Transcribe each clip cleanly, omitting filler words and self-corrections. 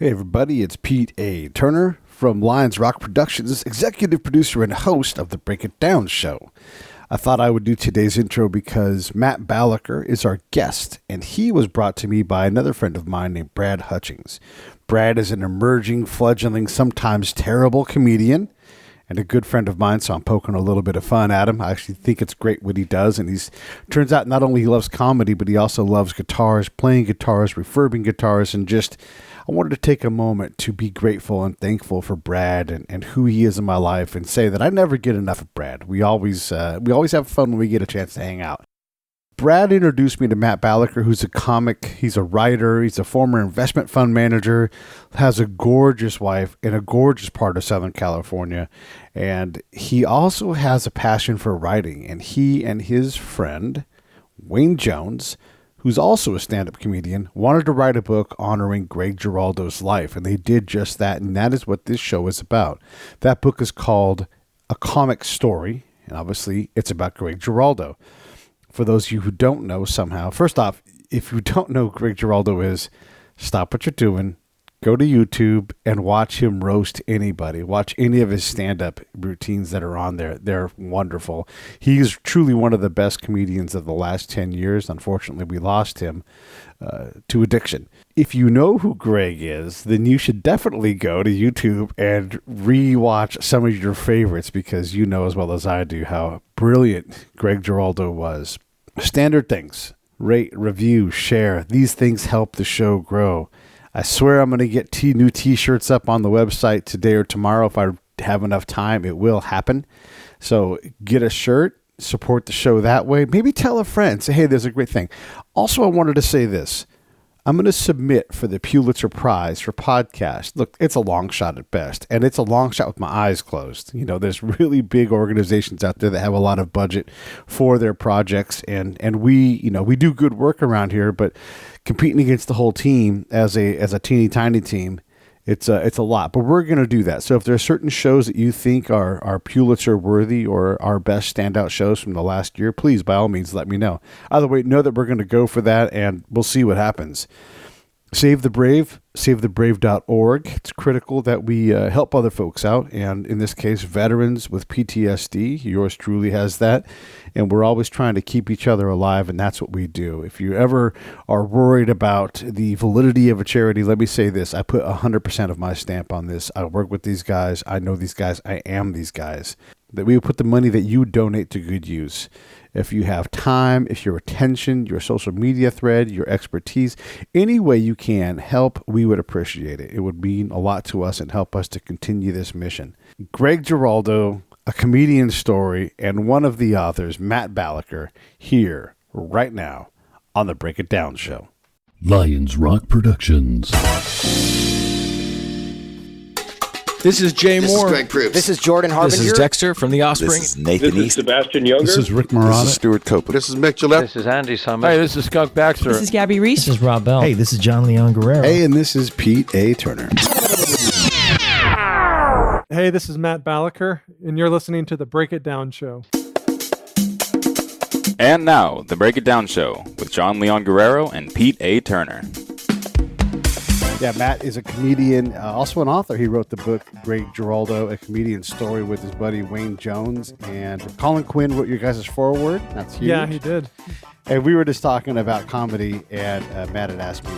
Hey everybody, it's Pete A. Turner from Lions Rock Productions, executive producer and host of the Break It Down show. I thought I would do today's intro because Matt Belaker is our guest, and he was brought to me by another friend of mine named Brad Hutchings. Brad is an emerging, fledgling, sometimes terrible comedian, and a good friend of mine, so I'm poking a little bit of fun at him. I actually think it's great what he does, and turns out not only he loves comedy, but he also loves guitars, playing guitars, refurbing guitars, and I wanted to take a moment to be grateful and thankful for Brad and who he is in my life, and say that I never get enough of Brad. We always have fun when we get a chance to hang out. Brad introduced me to Matt Belaker, who's a comic, he's a writer, he's a former investment fund manager, has a gorgeous wife in a gorgeous part of Southern California, and he also has a passion for writing. And he and his friend, Wayne Jones, who's also a stand-up comedian, wanted to write a book honoring Greg Giraldo's life, and they did just that, and that is what this show is about. That book is called A Comic Story, and obviously it's about Greg Giraldo. For those of you who don't know somehow, first off, if you don't know who Greg Giraldo is, stop what you're doing, go to YouTube and watch him roast anybody. Watch any of his stand-up routines that are on there. They're wonderful. He's truly one of the best comedians of the last 10 years. Unfortunately, we lost him to addiction. If you know who Greg is, then you should definitely go to YouTube and re-watch some of your favorites, because you know as well as I do how brilliant Greg Giraldo was. Standard things: rate, review, share. These things help the show grow. I swear I'm going to get new t-shirts up on the website today or tomorrow. If I have enough time, it will happen. So get a shirt, support the show that way. Maybe tell a friend, say, hey, there's a great thing. Also, I wanted to say this. I'm going to submit for the Pulitzer Prize for podcast. Look, it's a long shot at best, and it's a long shot with my eyes closed. You know, there's really big organizations out there that have a lot of budget for their projects, and we do good work around here, but competing against the whole team as a teeny tiny team, it's a lot. But we're going to do that. So if there are certain shows that you think are Pulitzer worthy or our best standout shows from the last year, please, by all means, let me know. Either way, know that we're going to go for that, and we'll see what happens. Save the Brave, savethebrave.org. It's critical that we help other folks out, and in this case, veterans with PTSD. Yours truly has that, and we're always trying to keep each other alive, and that's what we do. If you ever are worried about the validity of a charity, let me say this. I put 100% of my stamp on this. I work with these guys. I know these guys. I am these guys. That we would put the money that you donate to good use. If you have time, if your attention, your social media thread, your expertise, any way you can help, we would appreciate it. It would mean a lot to us and help us to continue this mission. Greg Giraldo, a comedian story, and one of the authors, Matt Belaker, here right now on the Break It Down show. Lions Rock Productions. This is Jay Moore. This is Greg Proops. This is Jordan Harbinger. This is Dexter from The Offspring. This is Nathan This is East. Sebastian Younger. This is Rick Marotta. This is Stuart Copeland. This is Mick Gillette. This is Andy Summers. Hey, this is Skunk Baxter. This is Gabby Reese. This is Rob Bell. Hey, this is John Leon Guerrero. Hey, and this is Pete A. Turner. Hey, this is Matt Belaker, and you're listening to the Break It Down show. And now, the Break It Down show with John Leon Guerrero and Pete A. Turner. Yeah, Matt is a comedian, also an author. He wrote the book Greg Giraldo, a comedian story with his buddy Wayne Jones. And Colin Quinn wrote your guys' foreword. That's huge. Yeah, he did. And we were just talking about comedy, and Matt had asked me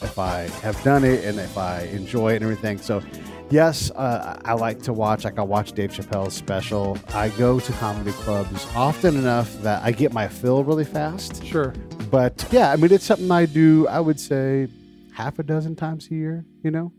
if I have done it and if I enjoy it and everything. So, yes, I like to watch. Like, I watch Dave Chappelle's special. I go to comedy clubs often enough that I get my fill really fast. Sure. But, yeah, I mean, it's something I do, I would say, half a dozen times a year, you know?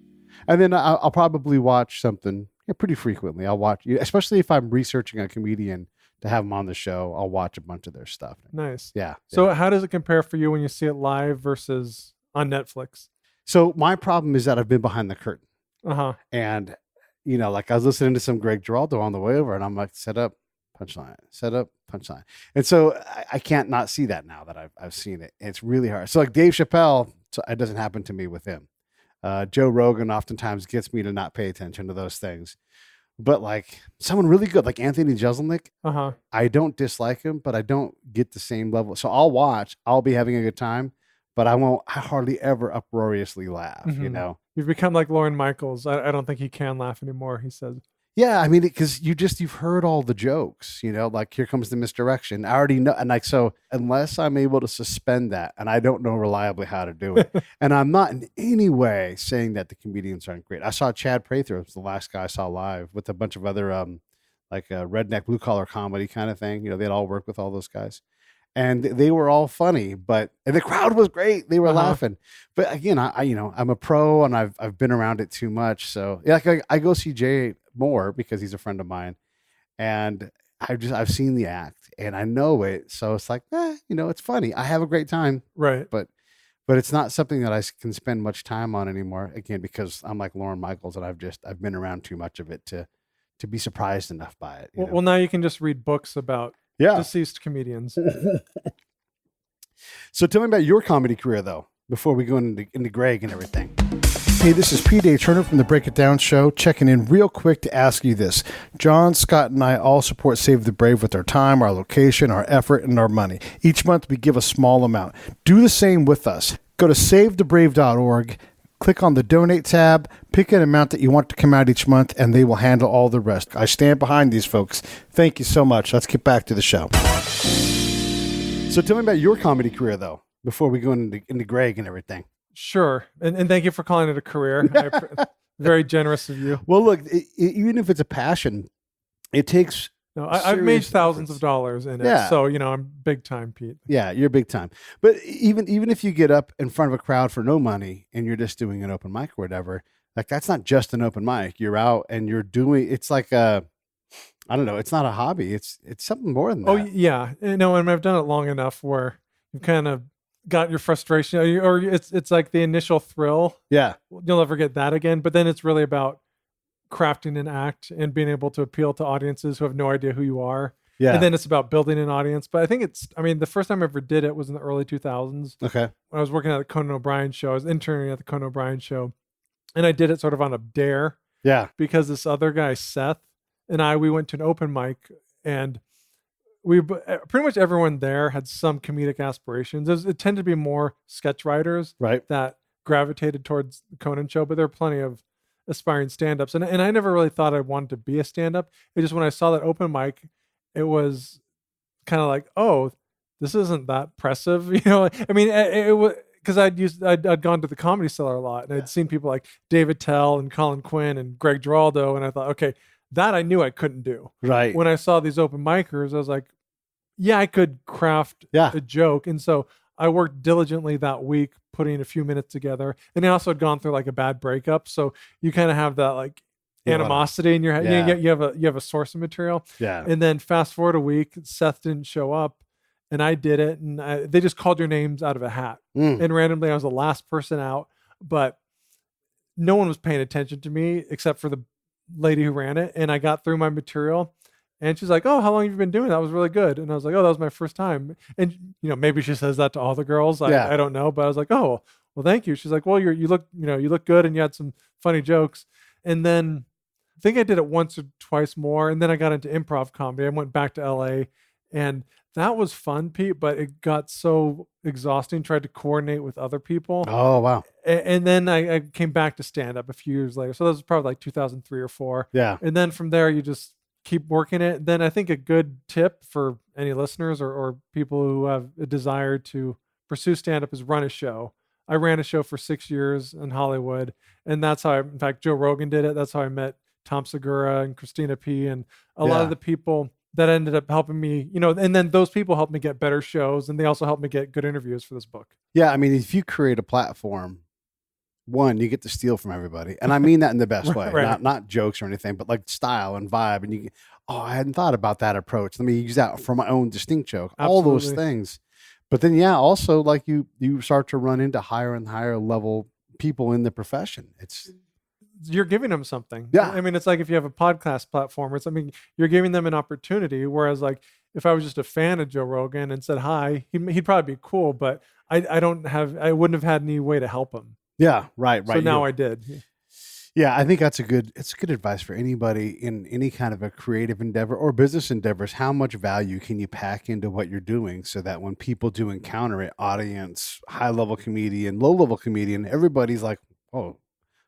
And then I'll probably watch something pretty frequently. I'll watch, especially if I'm researching a comedian to have them on the show, I'll watch a bunch of their stuff. Nice. Yeah. So how does it compare for you when you see it live versus on Netflix? So my problem is that I've been behind the curtain. Uh-huh. And, like I was listening to some Greg Giraldo on the way over, and I'm like, set up, punchline, set up, punchline. And so I can't not see that now that I've seen it. It's really hard. So like Dave Chappelle, so it doesn't happen to me with him. Joe Rogan oftentimes gets me to not pay attention to those things. But like someone really good, like Anthony Jeselnik, I don't dislike him, but I don't get the same level. So I'll watch, I'll be having a good time, but I hardly ever uproariously laugh, You've become like Lorne Michaels. I don't think he can laugh anymore, he says. Yeah, I mean, because you've heard all the jokes, like here comes the misdirection. I already know, and like so, unless I'm able to suspend that, and I don't know reliably how to do it, and I'm not in any way saying that the comedians aren't great. I saw Chad Prather, was the last guy I saw live, with a bunch of other redneck blue collar comedy kind of thing. They'd all work with all those guys, and they were all funny, and the crowd was great. They were laughing, but again, I'm a pro, and I've been around it too much. So yeah, like I go see Jay more because he's a friend of mine, and I've seen the act and I know it, so it's like it's funny. I have a great time, right? But it's not something that I can spend much time on anymore. Again, because I'm like Lorne Michaels, and I've been around too much of it to be surprised enough by it. Well, now you can just read books about deceased comedians. So tell me about your comedy career, though, before we go into Greg and everything. Hey, this is Pete A. Turner from the Break It Down Show, checking in real quick to ask you this. John, Scott, and I all support Save the Brave with our time, our location, our effort, and our money. Each month, we give a small amount. Do the same with us. Go to SaveTheBrave.org, click on the Donate tab, pick an amount that you want to come out each month, and they will handle all the rest. I stand behind these folks. Thank you so much. Let's get back to the show. So tell me about your comedy career, though, before we go into Greg and everything. Sure. And thank you for calling it a career. Very generous of you. Well, look, even if it's a passion, it takes... No, I've made thousands of dollars in it. So, I'm big time, Pete. Yeah, you're big time. But even if you get up in front of a crowd for no money and you're just doing an open mic or whatever, like that's not just an open mic. You're out and you're doing... It's like I don't know. It's not a hobby. It's something more than that. Oh, yeah. And I've done it long enough where you kind of got your frustration, or it's like the initial thrill. Yeah. You'll never get that again. But then it's really about crafting an act and being able to appeal to audiences who have no idea who you are. Yeah. And then it's about building an audience. But I think the first time I ever did it was in the early 2000s. Okay. When I was working at the Conan O'Brien show. I was interning at the Conan O'Brien show. And I did it sort of on a dare. Yeah. Because this other guy, Seth, and we went to an open mic, and pretty much everyone there had some comedic aspirations. It tended to be more sketch writers that gravitated towards the Conan show, but there are plenty of aspiring stand-ups. And I never really thought I wanted to be a stand-up. It just, when I saw that open mic, it was kind of like, oh, this isn't that impressive. I mean, it was, because I'd gone to the Comedy Cellar a lot, and I'd seen people like David Tell and Colin Quinn and Greg Giraldo, and I thought, okay, that I knew I couldn't do. Right. When I saw these open micers, I was like, yeah, I could craft a joke. And so I worked diligently that week, putting a few minutes together. And I also had gone through like a bad breakup. So you kind of have that like animosity in your head. Yeah. You have a source of material. Yeah. And then fast forward a week, Seth didn't show up, and I did it. And they just called your names out of a hat. And randomly I was the last person out, but no one was paying attention to me except for the lady who ran it. And I got through my material, and she's like, oh, how long have you been doing that? Was really good. And I was like, oh, that was my first time. And maybe she says that to all the girls. I don't know, but I was like, oh, well, thank you. She's like, well, you look good, and you had some funny jokes. And then I think I did it once or twice more, and then I got into improv comedy. I went back to LA, and that was fun, Pete, but it got so exhausting. Tried to coordinate with other people. Oh, wow. And then I came back to stand-up a few years later. So that was probably like 2003 or 4. Yeah. And then from there, you just keep working it. Then I think a good tip for any listeners or people who have a desire to pursue stand-up is run a show. I ran a show for 6 years in Hollywood, and that's how in fact, Joe Rogan did it. That's how I met Tom Segura and Christina P. and a lot of the people that ended up helping me, and then those people helped me get better shows, and they also helped me get good interviews for this book. Yeah. I mean, if you create a platform, one, you get to steal from everybody. And I mean that in the best way, not jokes or anything, but like style and vibe. And I hadn't thought about that approach. Let me use that for my own distinct joke, all those things. But then, also like you start to run into higher and higher level people in the profession. You're giving them something. Yeah. I mean, it's like if you have a podcast platform, you're giving them an opportunity. Whereas like if I was just a fan of Joe Rogan and said hi, he'd probably be cool, but I wouldn't have had any way to help him. Yeah. Right. So now I did. Yeah. I think it's good advice for anybody in any kind of a creative endeavor or business endeavors. How much value can you pack into what you're doing so that when people do encounter it, audience, high level comedian, low level comedian, everybody's like, oh,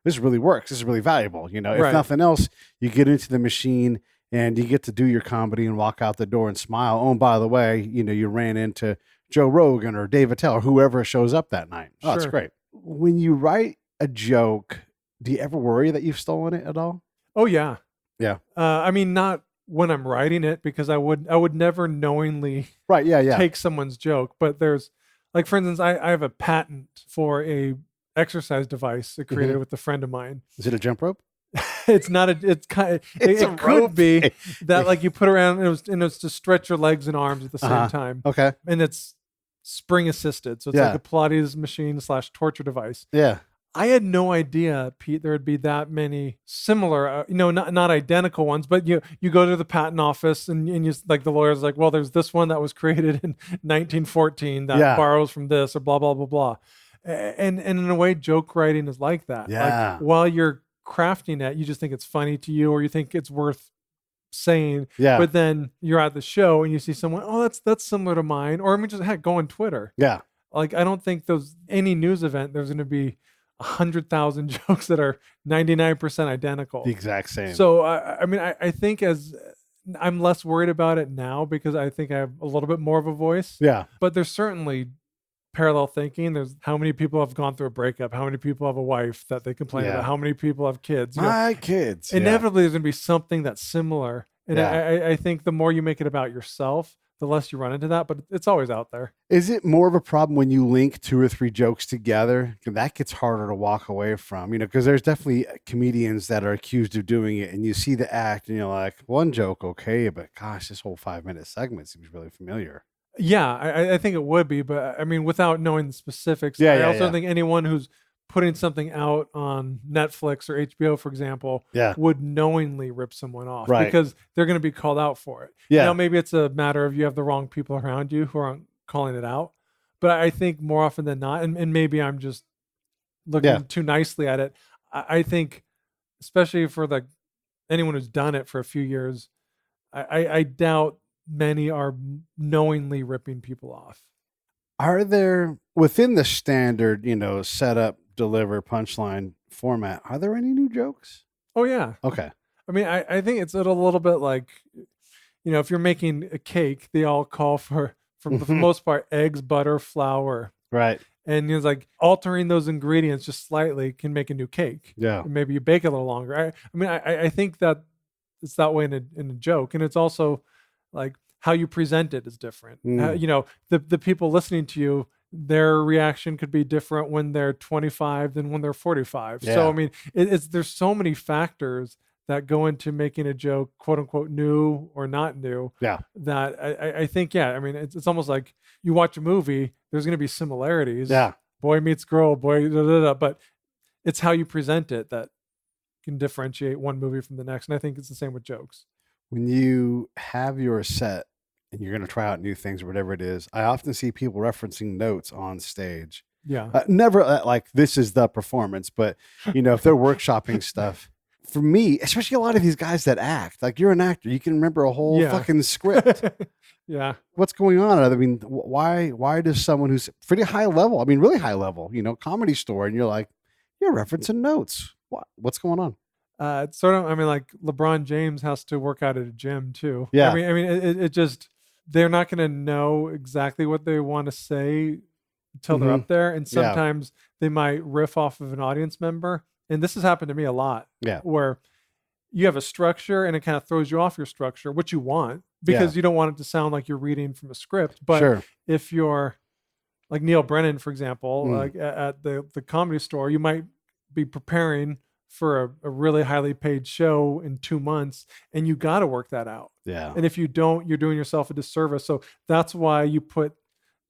this really works. This is really valuable. If Right. nothing else, you get into the machine and you get to do your comedy and walk out the door and smile. Oh, and by the way, you ran into Joe Rogan or Dave Attell or whoever shows up that night. Oh, that's Sure. great. When you write a joke, do you ever worry that you've stolen it at all? Oh yeah. Yeah. I mean, not when I'm writing it, because I would never knowingly Right. Yeah. take someone's joke. But there's, like, for instance, I have a patent for a exercise device I created with a friend of mine. Is it a jump rope? It's not it's kind of, It's a it could rope. be that, like, you put around and it's to stretch your legs and arms at the same time. Okay. And it's spring assisted. So it's like a Pilates machine / torture device. Yeah. I had no idea, Pete, there would be that many similar, not identical ones, but you go to the patent office and you, like, the lawyer's like, well, there's this one that was created in 1914 that borrows from this, or blah, blah, blah, blah. And in a way, joke writing is like that. Yeah. Like, while you're crafting it, you just think it's funny to you, or you think it's worth saying. Yeah. But then you're at the show and you see someone, oh, that's similar to mine. Or I mean, just go on Twitter. Yeah. Like, I don't think any news event, there's going to be 100,000 jokes that are 99% identical. The exact same. So I mean, I think as I'm less worried about it now, because I think I have a little bit more of a voice. Yeah. But there's certainly parallel thinking. There's how many people have gone through a breakup, how many people have a wife that they complain about, how many people have kids. My kids. Inevitably, there's going to be something that's similar. And Yeah. I think the more you make it about yourself, the less you run into that, but it's always out there. Is it more of a problem when you link 2 or 3 jokes together? That gets harder to walk away from, because there's definitely comedians that are accused of doing it, and you see the act and you're like, one joke, okay, but gosh, this whole 5-minute segment seems really familiar. Yeah, I think it would be, but I mean, without knowing the specifics, Yeah, I yeah, also yeah. think anyone who's putting something out on Netflix or HBO, for example, Yeah. would knowingly rip someone off, Right. because they're going to be called out for it. Yeah. Now, maybe it's a matter of you have the wrong people around you who aren't calling it out, but I think more often than not, and maybe I'm just looking too nicely at it, I think, especially for anyone who's done it for a few years, I doubt many are knowingly ripping people off. Are there, within the standard, set up, deliver, punchline format, are there any new jokes? Oh, yeah. Okay. I mean, I think it's a little bit like, if you're making a cake, they all call for the most part, eggs, butter, flour. Right. And it's like altering those ingredients just slightly can make a new cake. Yeah. And maybe you bake it a little longer. I mean, I think that it's that way in a joke. And it's also like how you present it is different. The people listening to you, their reaction could be different when they're 25 than when they're 45. Yeah. So, I mean, there's so many factors that go into making a joke, quote unquote, new or not new. Yeah. That I think, I mean, it's almost like you watch a movie, there's going to be similarities. Yeah. Boy meets girl, boy, but it's how you present it that can differentiate one movie from the next. And I think it's the same with jokes. When you have your set and you're going to try out new things or whatever it is, I often see people referencing notes on stage. Yeah. Never like this is the performance, but if they're workshopping stuff, for me, especially a lot of these guys that act, like you're an actor, you can remember a whole fucking script. Yeah. What's going on? I mean, why does someone who's pretty high level, I mean, really high level, Comedy Store, and you're like, you're referencing notes. What's going on? It's sort of, I mean, like LeBron James has to work out at a gym too. Yeah. I mean, it just, they're not going to know exactly what they want to say until they're up there. And sometimes they might riff off of an audience member. And this has happened to me a lot. Yeah. Where you have a structure and it kind of throws you off your structure, what you want, because you don't want it to sound like you're reading from a script. But if you're like Neil Brennan, for example, like at the Comedy Store, you might be preparing for a really highly paid show in 2 months, and you got to work that out. Yeah. And if you don't, you're doing yourself a disservice. So that's why you put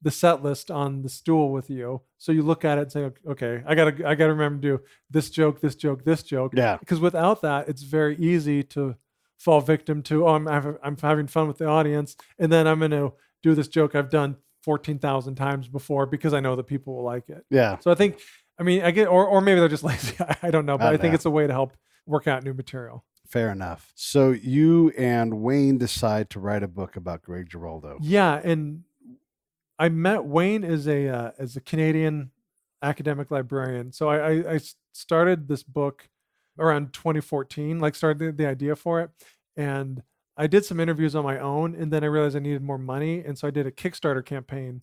the set list on the stool with you. So you look at it and say, okay, I gotta remember to do this joke, this joke, this joke. Yeah. Because without that, it's very easy to fall victim to, I'm having fun with the audience, and then I'm going to do this joke I've done 14,000 times before because I know that people will like it. Yeah. So I think, I mean, I get, or maybe they're just lazy. I don't know, but I think it's a way to help work out new material. Fair enough. So you and Wayne decide to write a book about Greg Giraldo. Yeah, and I met Wayne as a Canadian academic librarian. So I started this book around 2014, like started the idea for it. And I did some interviews on my own, and then I realized I needed more money. And so I did a Kickstarter campaign,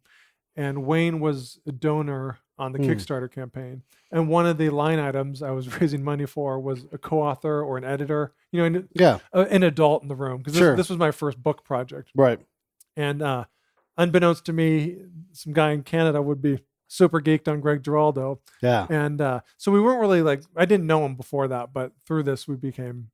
and Wayne was a donor on the Kickstarter campaign. And one of the line items I was raising money for was a co-author or an editor, an adult in the room. Because this was my first book project. Right. And unbeknownst to me, some guy in Canada would be super geeked on Greg Giraldo. Yeah. And so we weren't really I didn't know him before that, but through this, we became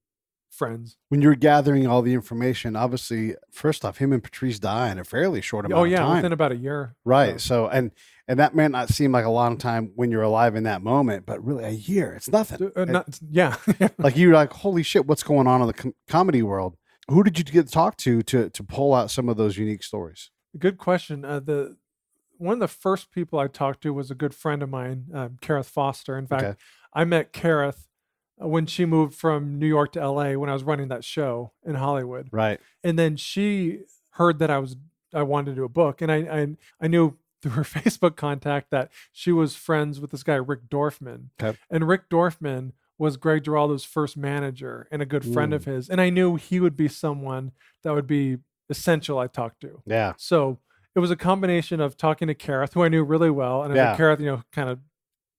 friends. When you're gathering all the information, obviously, first off, him and Patrice die in a fairly short amount of time. Within about a year. Right. So, and that may not seem like a long time when you're alive in that moment, but really a year, it's nothing. Like you're like, holy shit, what's going on in the comedy world? Who did you get to talk to pull out some of those unique stories? Good question. One of the first people I talked to was a good friend of mine, Kareth Foster. In fact, I met Kareth when she moved from New York to LA when I was running that show in Hollywood. Right. And then she heard that I wanted to do a book, and I knew through her Facebook contact that she was friends with this guy Rick Dorfman. Okay. And Rick Dorfman was Greg Giraldo's first manager and a good friend of his. And I knew he would be someone that would be essential I talked to. Yeah. So it was a combination of talking to Kareth, who I knew really well. And I said, Kareth, kind of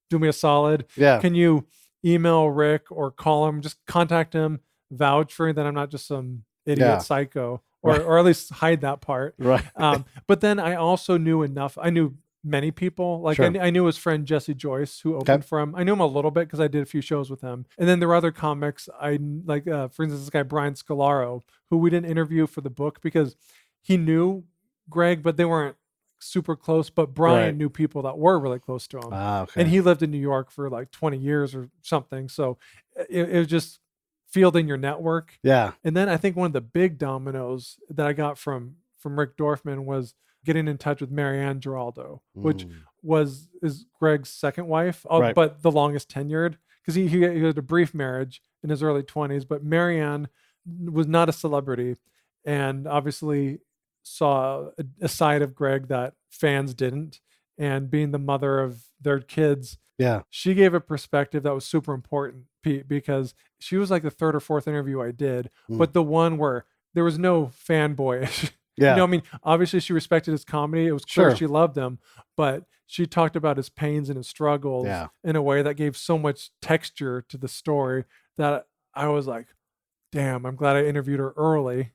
do me a solid. Yeah. Can you email Rick or call him, just contact him, vouch for me that I'm not just some idiot psycho, or at least hide that part. Right. But then I also knew enough. I knew many people. Like I knew his friend Jesse Joyce, who opened for him. I knew him a little bit because I did a few shows with him. And then there were other comics. I like, for instance, this guy Brian Scalaro, who we didn't interview for the book because he knew Greg, but they weren't super close. But Brian knew people that were really close to him. And he lived in New York for like 20 years or something. So it was just fielding your network. Yeah. And then I think one of the big dominoes that I got from Rick Dorfman was getting in touch with Marianne Giraldo, which is Greg's second wife, but the longest tenured, because he had a brief marriage in his early 20s. But Marianne was not a celebrity, and obviously saw a side of Greg that fans didn't. And being the mother of their kids, she gave a perspective that was super important, Pete, because she was like the third or fourth interview I did, but the one where there was no fanboyish. Yeah. I mean, obviously she respected his comedy. It was clear she loved him, but she talked about his pains and his struggles in a way that gave so much texture to the story that I was like, damn, I'm glad I interviewed her early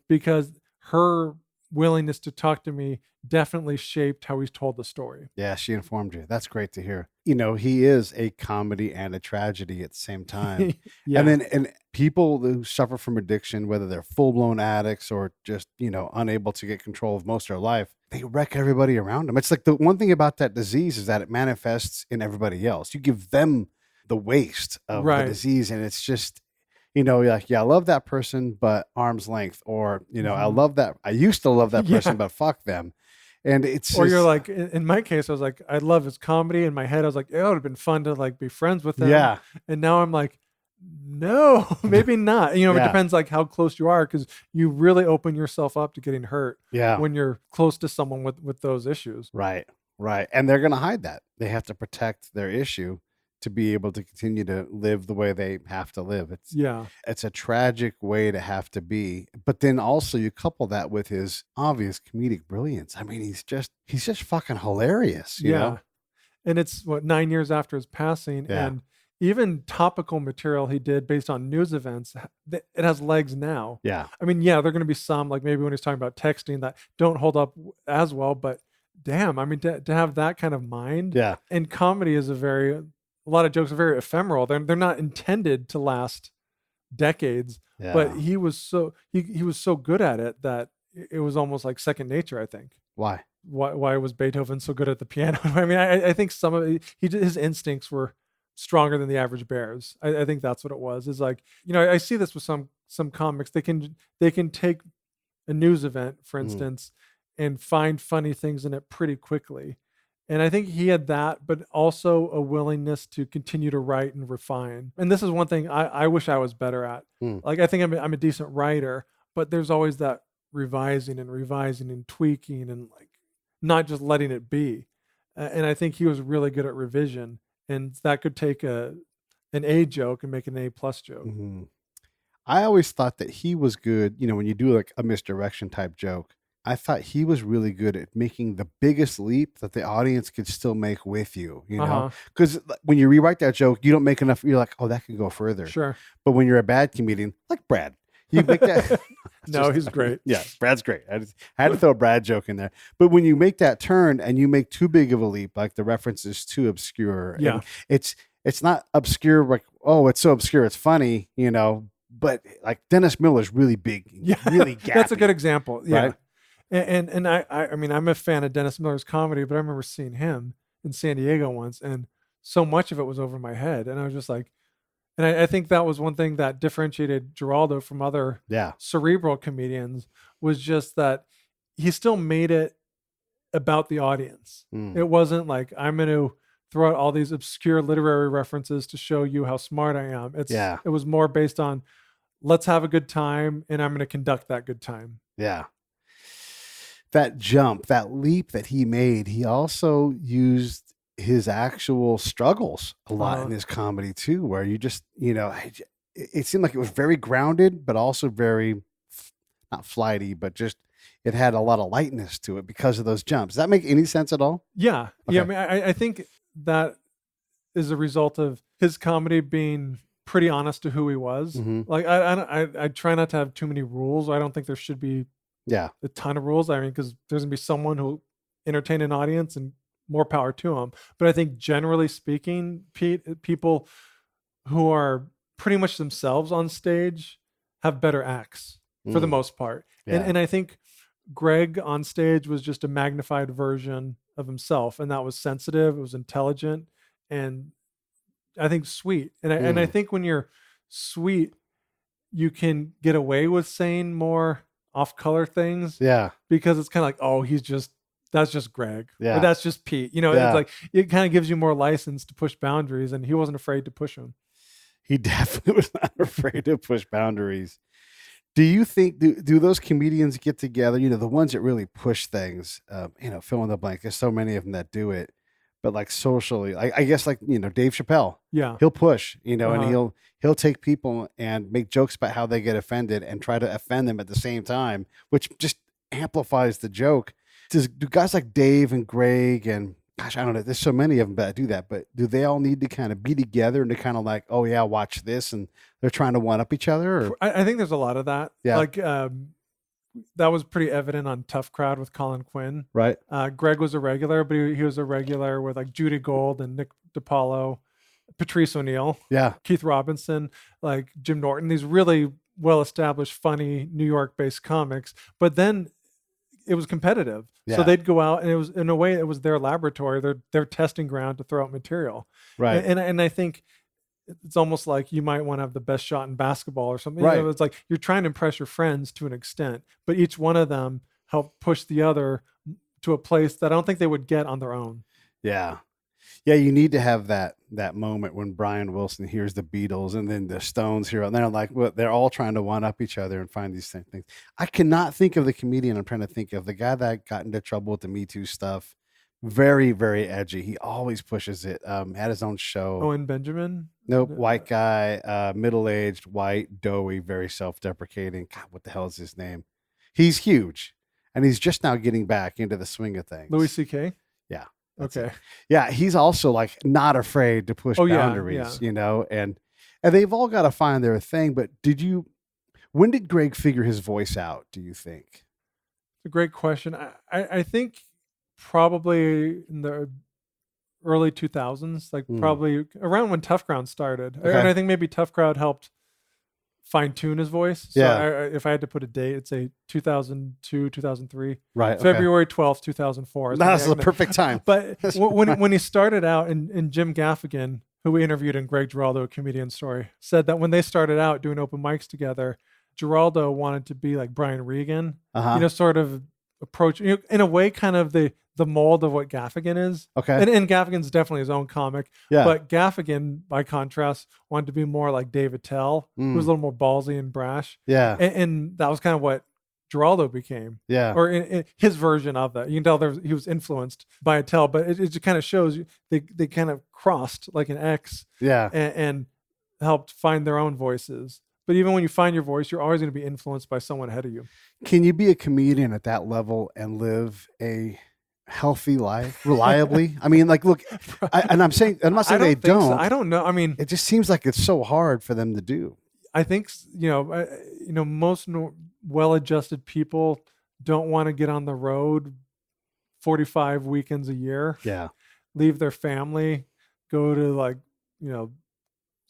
because her willingness to talk to me definitely shaped how he's told the story. Yeah, she informed you. That's great to hear. He is a comedy and a tragedy at the same time. And people who suffer from addiction, whether they're full-blown addicts or just, unable to get control of most of their life, they wreck everybody around them. It's like the one thing about that disease is that it manifests in everybody else. You give them the waste of the disease, and it's just, you're like, I love that person, but arm's length, or, I used to love that person, but fuck them. And it's or you're like, in my case, I was like, I love his comedy. In my head, I was like, it would have been fun to like be friends with him. Yeah. And now I'm like, no, maybe not. It depends like how close you are, because you really open yourself up to getting hurt when you're close to someone with those issues. Right. And they're going to hide that. They have to protect their issue to be able to continue to live the way they have to live. It's a tragic way to have to be. But then also you couple that with his obvious comedic brilliance. I mean, he's just fucking hilarious. You know? And it's 9 years after his passing, and even topical material he did based on news events, it has legs now. Yeah. I mean, there are going to be some, like maybe when he's talking about texting, that don't hold up as well, but damn, I mean, to have that kind of mind. Yeah. And comedy is a lot of jokes are very ephemeral. They're not intended to last decades, but he was so good at it that it was almost like second nature, I think. Why was Beethoven so good at the piano? I mean, I think some of his instincts were stronger than the average bear's. I think that's what it was. Is like, I see this with some comics. They can take a news event, for instance, and find funny things in it pretty quickly. And I think he had that, but also a willingness to continue to write and refine. And this is one thing I wish I was better at. Like, I think I'm a decent writer, but there's always that revising and tweaking and like not just letting it be. And I think he was really good at revision, and that could take an A joke and make an A+ joke. Mm-hmm. I always thought that he was good, when you do like a misdirection type joke, I thought he was really good at making the biggest leap that the audience could still make with you, because when you rewrite that joke, you don't make enough. You're like, oh, that could go further. Sure. But when you're a bad comedian, like Brad, you make that. No, he's great. Yeah, Brad's great. I had to throw a Brad joke in there. But when you make that turn and you make too big of a leap, like the reference is too obscure. Yeah. And it's not obscure, like, oh, it's so obscure, it's funny, but like Dennis Miller's really big, really gappy. That's a good example. Yeah. Right? And I mean, I'm a fan of Dennis Miller's comedy, but I remember seeing him in San Diego once, and so much of it was over my head. And I was just like, and I think that was one thing that differentiated Giraldo from other cerebral comedians, was just that he still made it about the audience. It wasn't like, I'm going to throw out all these obscure literary references to show you how smart I am. It was more based on, let's have a good time, and I'm going to conduct that good time. Yeah. That jump, that leap that he made, he also used his actual struggles a lot in his comedy too, where you just, it seemed like it was very grounded, but also very, not flighty, but just, it had a lot of lightness to it because of those jumps. Does that make any sense at all? Yeah. Okay. Yeah. I mean, I think that is a result of his comedy being pretty honest to who he was. Mm-hmm. Like, I try not to have too many rules. I don't think there should be a ton of rules. I mean, because there's gonna be someone who'll entertain an audience, and more power to them. But I think generally speaking, Pete, people who are pretty much themselves on stage have better acts for the most part. Yeah. And I think Greg on stage was just a magnified version of himself, and that was sensitive, it was intelligent, and I think sweet. And I think when you're sweet, you can get away with saying more off-color things. Yeah. Because it's kind of like, oh, that's just Greg. Yeah. Or that's just Pete. It's like, it kind of gives you more license to push boundaries, and he wasn't afraid to push them. He definitely was not afraid to push boundaries. Do you think, do those comedians get together, the ones that really push things, fill in the blank, there's so many of them that do it, but like socially, I guess like, Dave Chappelle, he'll push, and he'll take people and make jokes about how they get offended and try to offend them at the same time, which just amplifies the joke. Do guys like Dave and Greg and, gosh, I don't know, there's so many of them that do that, but do they all need to kind of be together and to kind of like, oh yeah, watch this, and they're trying to one up each other? Or? I think there's a lot of that. Yeah. Like, that was pretty evident on Tough Crowd with Colin Quinn. Right. Greg was a regular, but he was a regular with like Judy Gold and Nick DiPaolo, Patrice O'Neill, Keith Robinson, like Jim Norton, these really well-established, funny New York-based comics. But then it was competitive. Yeah. So they'd go out, and it was, in a way, it was their laboratory, their testing ground to throw out material. Right. And I think it's almost like you might want to have the best shot in basketball or something. Right. It's like you're trying to impress your friends to an extent, but each one of them helped push the other to a place that I don't think they would get on their own. Yeah. Yeah, you need to have that moment when Brian Wilson hears the Beatles and then the Stones here, and they're like, well, they're all trying to one up each other and find these same things. I cannot think of the comedian I'm trying to think of, the guy that got into trouble with the Me Too stuff. Very, very edgy. He always pushes it. Had his own show. Owen Benjamin? Nope. White guy, middle-aged, white, doughy, very self-deprecating. God, what the hell is his name? He's huge, and he's just now getting back into the swing of things. Louis C.K.? Yeah. Okay. Yeah, he's also like not afraid to push boundaries, and they've all got to find their thing. But when did Greg figure his voice out, do you think? It's a great question. I think probably in the early 2000s, like probably around when Tough Crowd started. Okay. And I think maybe Tough Crowd helped fine tune his voice. So if I had to put a date, it'd say 2002, 2003. Right. February 12th, 2004. That's the perfect time. But when he started out, and Jim Gaffigan, who we interviewed in Greg Giraldo, a comedian story, said that when they started out doing open mics together, Giraldo wanted to be like Brian Regan, sort of approach, in a way, kind of the mold of what Gaffigan is. Okay. And Gaffigan's definitely his own comic. Yeah. But Gaffigan, by contrast, wanted to be more like Dave Attell, who was a little more ballsy and brash. Yeah. And that was kind of what Giraldo became. Yeah. Or in his version of that. You can tell he was influenced by Attell, but it just kind of shows they kind of crossed like an X. Yeah. And helped find their own voices. But even when you find your voice, you're always going to be influenced by someone ahead of you. Can you be a comedian at that level and live a healthy life reliably? I mean, like, look, I'm not saying they don't. So. I don't know. I mean, it just seems like it's so hard for them to do. I think, most well-adjusted people don't want to get on the road 45 weekends a year. Yeah. Leave their family, go to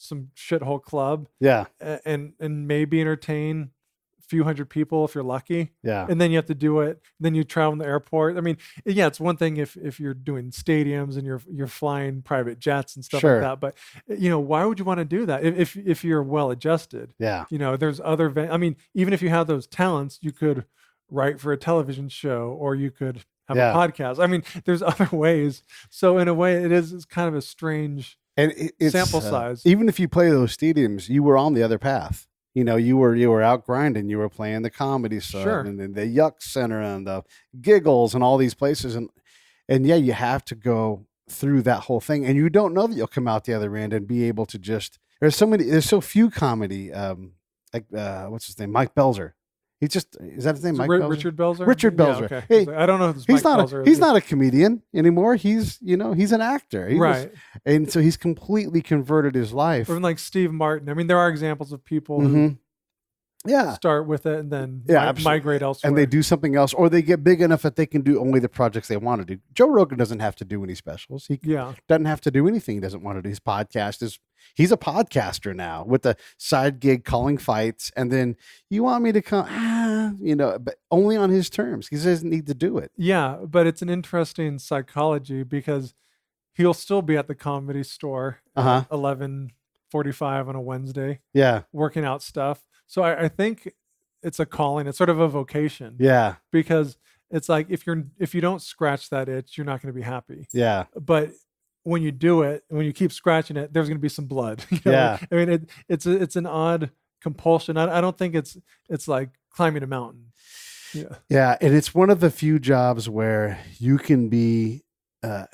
some shithole club. Yeah. And maybe entertain a few hundred people if you're lucky. Yeah. And then you have to do it. Then you travel in the airport. I mean, yeah, it's one thing if you're doing stadiums and you're flying private jets and stuff like that. But why would you want to do that if you're well adjusted? Yeah. There's other. I mean, even if you have those talents, you could write for a television show or you could have a podcast. I mean, there's other ways. So in a way, it's kind of a strange. And it's sample size. Even if you play those stadiums, you were on the other path. You were out grinding. You were playing the Comedy Sub and then the Yuck Center and the Giggles and all these places. And yeah, you have to go through that whole thing. And you don't know that you'll come out the other end and be able to just. There's so few comedy. What's his name? Mike Belzer. Is that his name? Mike Belzer? Richard Belzer. Richard Belzer. Yeah, okay. Hey, I don't know if he's not a comedian anymore. He's an actor. Right. And so he's completely converted his life. Or like Steve Martin. I mean, there are examples of people who start with it and then migrate elsewhere. And they do something else, or they get big enough that they can do only the projects they want to do. Joe Rogan doesn't have to do any specials. He doesn't have to do anything he doesn't want to do. His podcast he's a podcaster now with a side gig calling fights. And then you want me to come, but only on his terms. He doesn't need to do it. Yeah, but it's an interesting psychology because he'll still be at the Comedy Store at 11:45 on a Wednesday. Yeah. Working out stuff. So I think it's a calling. It's sort of a vocation. Yeah. Because it's like if you don't scratch that itch, you're not going to be happy. Yeah. But when you do it, when you keep scratching it, there's going to be some blood. Yeah. I mean, it's an odd compulsion. I don't think it's like climbing a mountain. Yeah. Yeah. And it's one of the few jobs where you can be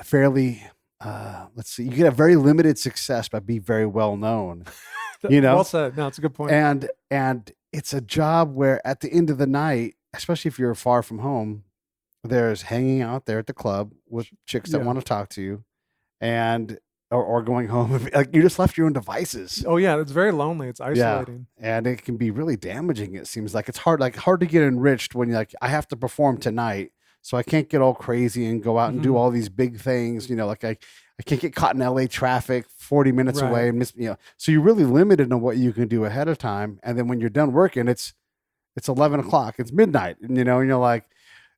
fairly, you can have very limited success, but be very well known. Well said. No, it's a good point. And it's a job where at the end of the night, especially if you're far from home, there's hanging out there at the club with chicks that want to talk to you, and or going home. Like you just left your own devices. Oh yeah, it's very lonely. It's isolating. Yeah. And it can be really damaging. It seems like it's hard to get enriched when you're like, I have to perform tonight, so I can't get all crazy and go out and do all these big things. Like I can't get caught in LA traffic 40 minutes away and miss, so you're really limited on what you can do ahead of time. And then when you're done working, it's 11 o'clock, it's midnight, and you're like,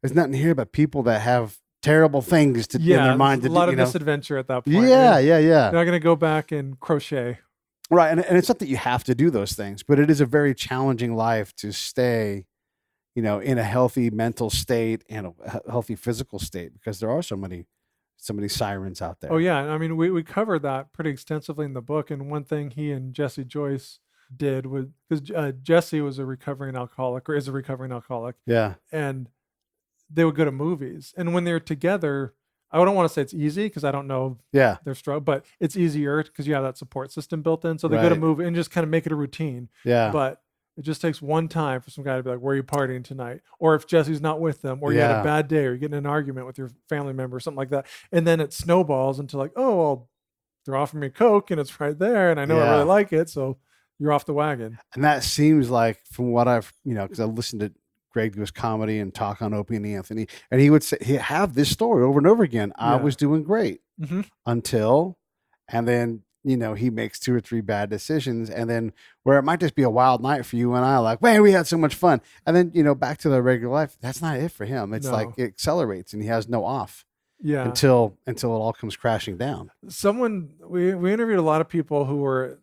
there's nothing here but people that have terrible things in their mind to do. A lot of misadventure at that point. Yeah. You're not going to go back and crochet. Right. And it's not that you have to do those things, but it is a very challenging life to stay, in a healthy mental state and a healthy physical state, because there are so many sirens out there. Oh yeah. I mean, we covered that pretty extensively in the book. And one thing he and Jesse Joyce did was, because Jesse was a recovering alcoholic, or is a recovering alcoholic. Yeah. And they would go to movies. And when they're together, I don't want to say it's easy because I don't know their struggle, but it's easier because you have that support system built in. So they go to movie and just kind of make it a routine. Yeah. But it just takes one time for some guy to be like, where are you partying tonight? Or if Jesse's not with them, or you had a bad day, or you're getting in an argument with your family member or something like that. And then it snowballs into like, oh, well, they're offering me Coke and it's right there. And I know I really like it. So you're off the wagon. And that seems like, from what I've, because I listened to Greg do his comedy and talk on Opie and Anthony, and he would say, he'd have this story over and over again. I was doing great until, and then, he makes 2 or 3 bad decisions, and then where it might just be a wild night for you and I, like, man, we had so much fun. And then, back to the regular life. That's not it for him. It's like it accelerates and he has no off. Yeah. Until it all comes crashing down. We interviewed a lot of people who were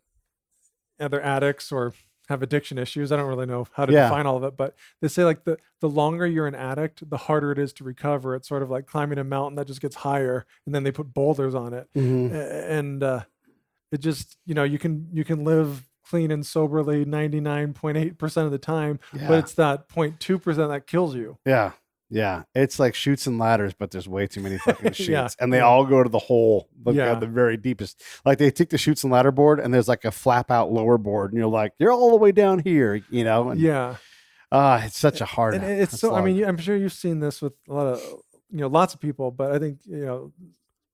either addicts or have addiction issues. I don't really know how to define all of it, but they say like the longer you're an addict, the harder it is to recover. It's sort of like climbing a mountain that just gets higher, and then they put boulders on it. And it just, you can live clean and soberly 99.8% of the time, Yeah. but it's that 0.2% that kills you. Yeah. Yeah. It's like chutes and ladders, but there's way too many fucking chutes. Yeah. And they all go to the hole, Yeah. the very deepest. Like they take the chutes and ladder board and there's like a flap out lower board. And you're like, you're all the way down here, you know? And, Yeah. it's such a hard. And it's so, I slog. mean, I'm sure you've seen this with a lot of, lots of people, but I think,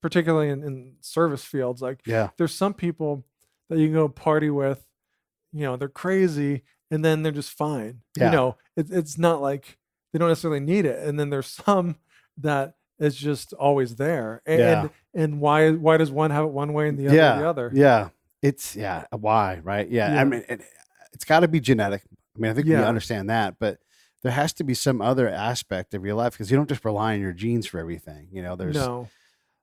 particularly in service fields, like Yeah. there's some people that you can go party with, they're crazy and then they're just fine. Yeah. It's not like they don't necessarily need it. And then there's some that is just always there. And why does one have it one way and the other the other? Yeah. It's why, right? Yeah. I mean, it's got to be genetic. I mean, I think we understand that, but there has to be some other aspect of your life because you don't just rely on your genes for everything. There's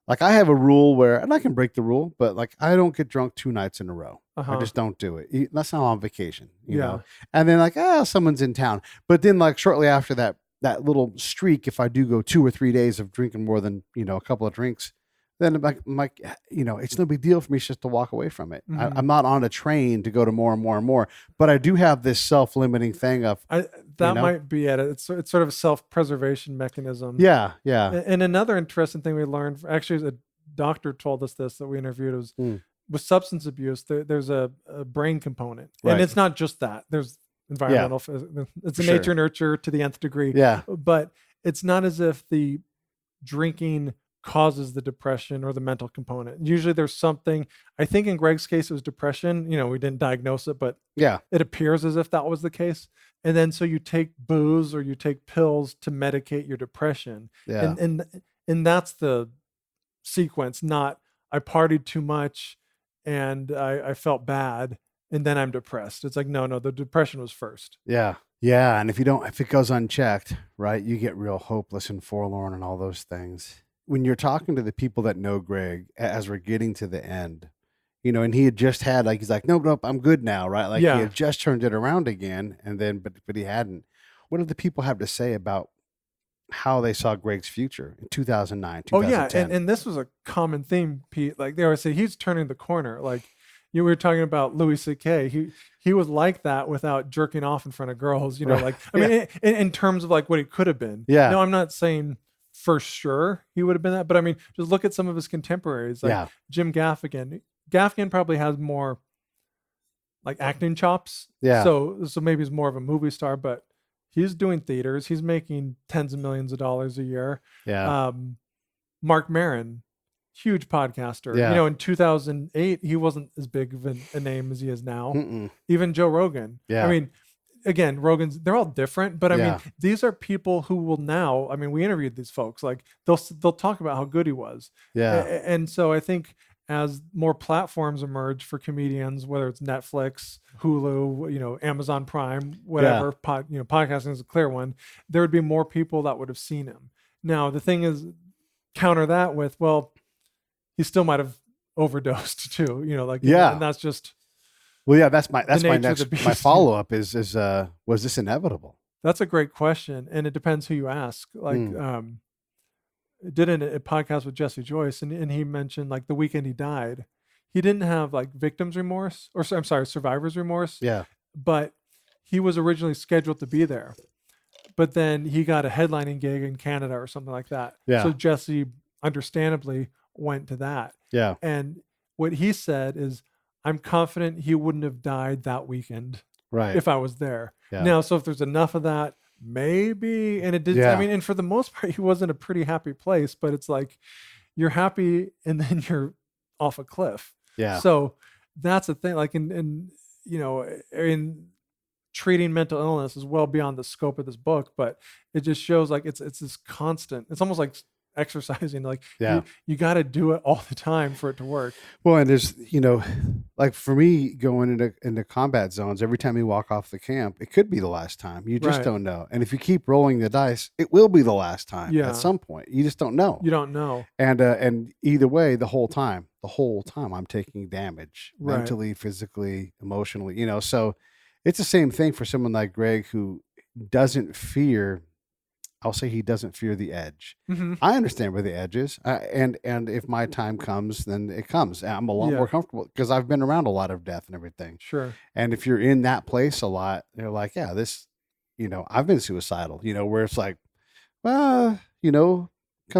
like I have a rule where, and I can break the rule, but like I don't get drunk 2 nights in a row. I just don't do it. That's not on vacation, you know? And then like, someone's in town. But then like shortly after that little streak, if I do go 2 or 3 days of drinking more than, a couple of drinks, then I'm like, it's no big deal for me just to walk away from it. Mhm. I'm not on a train to go to more and more and more, but I do have this self-limiting thing of that might be it. It's sort of a self-preservation mechanism. Yeah. Yeah. And another interesting thing we learned, actually, a doctor told us this that we interviewed, was with substance abuse, there's a brain component, and it's not just that. There's environmental, it's a nature nurture to the nth degree. Yeah. But it's not as if the drinking causes the depression or the mental component. Usually there's something, I think in Greg's case, it was depression. We didn't diagnose it, but it appears as if that was the case. And then, so you take booze or you take pills to medicate your depression. Yeah. And that's the sequence, not I partied too much and I felt bad and then I'm depressed. It's like, no, the depression was first. Yeah. Yeah. And if it goes unchecked, right, you get real hopeless and forlorn and all those things. When you're talking to the people that know Greg as we're getting to the end, and he had just had he's like, nope, I'm good now. Right. Like he had just turned it around again. And then, but he hadn't. What did the people have to say about how they saw Greg's future in 2009, 2010? Oh yeah. And this was a common theme, Pete. Like they always say, he's turning the corner. Like we were talking about Louis C.K. He was like that without jerking off in front of girls, Right. like, I mean, in terms of like what he could have been. Yeah. No, I'm not saying for sure he would have been that, but I mean, just look at some of his contemporaries, like Jim Gaffigan. Gaffigan probably has more like acting chops. Yeah. So maybe he's more of a movie star, but he's doing theaters. He's making tens of millions of dollars a year. Yeah. Mark Maron, huge podcaster. Yeah. In 2008, he wasn't as big of a name as he is now. Mm-mm. Even Joe Rogan. Yeah. I mean, again, Rogan's, they're all different, but I mean, these are people who will now, I mean, we interviewed these folks, like they'll talk about how good he was. Yeah. And so I think as more platforms emerge for comedians, whether it's Netflix, Hulu, Amazon Prime, whatever, podcasting is a clear one, there would be more people that would have seen him. Now, the thing is, counter that with, well, he still might have overdosed too, and that's just. Well, yeah, that's my follow up is was this inevitable? That's a great question, and it depends who you ask. Like, did a podcast with Jesse Joyce, and he mentioned like the weekend he died, he didn't have like victim's remorse, or I'm sorry, survivor's remorse. Yeah, but he was originally scheduled to be there, but then he got a headlining gig in Canada or something like that. Yeah. So Jesse, understandably, went to that. Yeah. And what he said is, I'm confident he wouldn't have died that weekend, right, if I was there. Yeah. Now, so if there's enough of that, maybe, and it did. Yeah. I mean, and for the most part, he was in a pretty happy place. But it's like you're happy, and then you're off a cliff. Yeah. So that's the thing. Like in treating mental illness is well beyond the scope of this book, but it just shows like it's this constant. It's almost like exercising, like you got to do it all the time for it to work. Well, and there's like for me going into combat zones, every time you walk off the camp, it could be the last time. You just don't know. And if you keep rolling the dice, it will be the last time at some point. You just don't know. You don't know. And either way, the whole time I'm taking damage mentally, physically, emotionally. So it's the same thing for someone like Greg who doesn't fear I'll say he doesn't fear the edge. Mm-hmm. I understand where the edge is. And if my time comes, then it comes. I'm a lot more comfortable because I've been around a lot of death and everything. Sure. And if you're in that place a lot, you're like, yeah, this, I've been suicidal, where it's like, come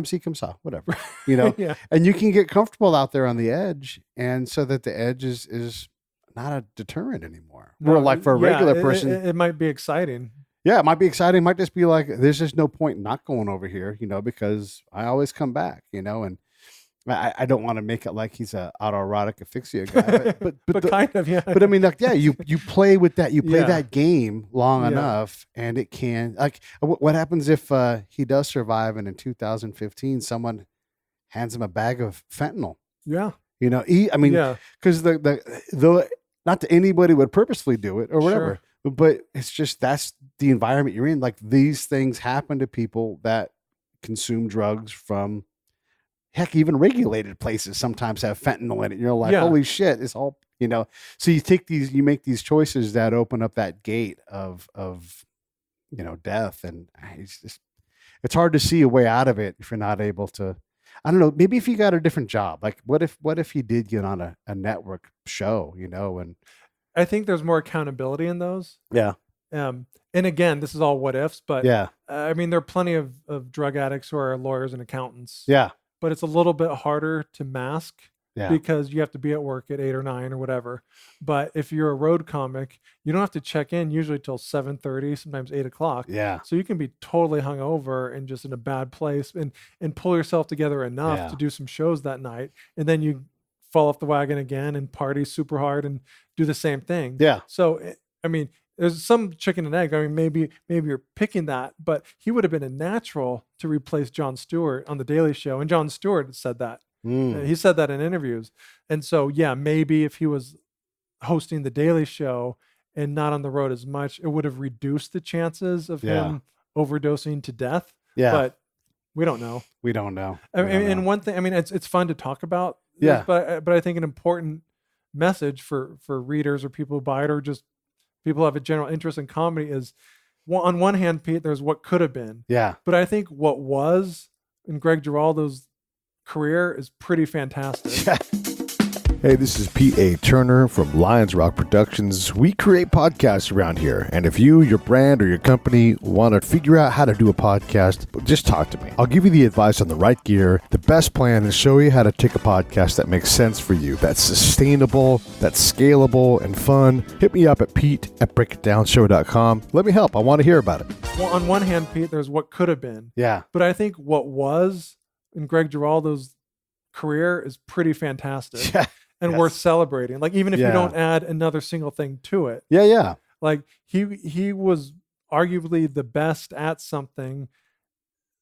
see, come saw, whatever, Yeah. and you can get comfortable out there on the edge. And so that the edge is not a deterrent anymore. Where like for a regular person, it might be exciting. Yeah, it might be exciting. It might just be like, there's just no point not going over here, because I always come back, and I don't want to make it like he's a autoerotic asphyxia guy, but kind of, yeah. But I mean, like, yeah, you play with that, you play that game long enough, and it can, like, what happens if he does survive, and in 2015 someone hands him a bag of fentanyl? Yeah, because the not that anybody would purposefully do it or whatever. Sure. But it's just, that's the environment you're in. Like, these things happen to people that consume drugs from, heck, even regulated places sometimes have fentanyl in it. You're like, holy shit, it's all, so you make these choices that open up that gate of death. And it's hard to see a way out of it if you're not able to, I don't know, maybe if you got a different job, like what if he did get on a network show, and I think there's more accountability in those. Yeah. And again, this is all what ifs, but yeah, I mean, there are plenty of drug addicts who are lawyers and accountants. Yeah. But it's a little bit harder to mask Yeah. because you have to be at work at 8 or 9 or whatever. But if you're a road comic, you don't have to check in usually till 7:30, sometimes 8 o'clock. Yeah. So you can be totally hungover and just in a bad place and pull yourself together enough to do some shows that night. And then you fall off the wagon again and party super hard and do the same thing. Yeah. So, I mean, there's some chicken and egg. I mean, maybe you're picking that, but he would have been a natural to replace Jon Stewart on The Daily Show. And Jon Stewart said that. He said that in interviews. And so, yeah, maybe if he was hosting The Daily Show and not on the road as much, it would have reduced the chances of him overdosing to death. Yeah. But we don't know. We don't know. And one thing, I mean, it's fun to talk about. Yeah. But I think an important message for readers or people who buy it or just people who have a general interest in comedy is, on one hand, Pete, there's what could have been. Yeah. But I think what was in Greg Giraldo's career is pretty fantastic. Hey, this is P.A. Turner from Lions Rock Productions. We create podcasts around here, and if you, your brand, or your company want to figure out how to do a podcast, just talk to me. I'll give you the advice on the right gear, the best plan, and show you how to take a podcast that makes sense for you, that's sustainable, that's scalable, and fun. Hit me up at pete@breakitdownshow.com. Let me help. I want to hear about it. Well, on one hand, Pete, there's what could have been. Yeah. But I think what was in Greg Giraldo's career is pretty fantastic. Yeah. And worth celebrating. Like, even if you don't add another single thing to it. Yeah, yeah. Like, he was arguably the best at something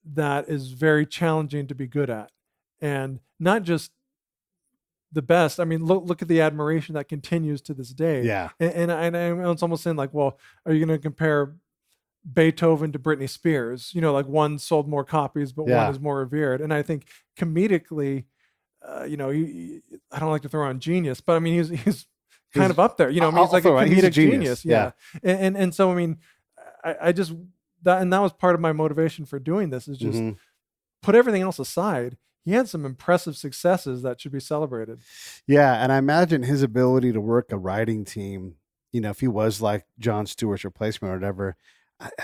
that is very challenging to be good at. And not just the best. I mean, look at the admiration that continues to this day. Yeah. And it's almost saying like, well, are you going to compare Beethoven to Britney Spears? Like, one sold more copies, but one is more revered. And I think comedically, I don't like to throw on genius, but I mean, he's kind of up there. He's like a comedic genius. Yeah. And so, I mean, I just, that was part of my motivation for doing this is just put everything else aside. He had some impressive successes that should be celebrated. Yeah. And I imagine his ability to work a writing team, if he was like Jon Stewart's replacement or whatever,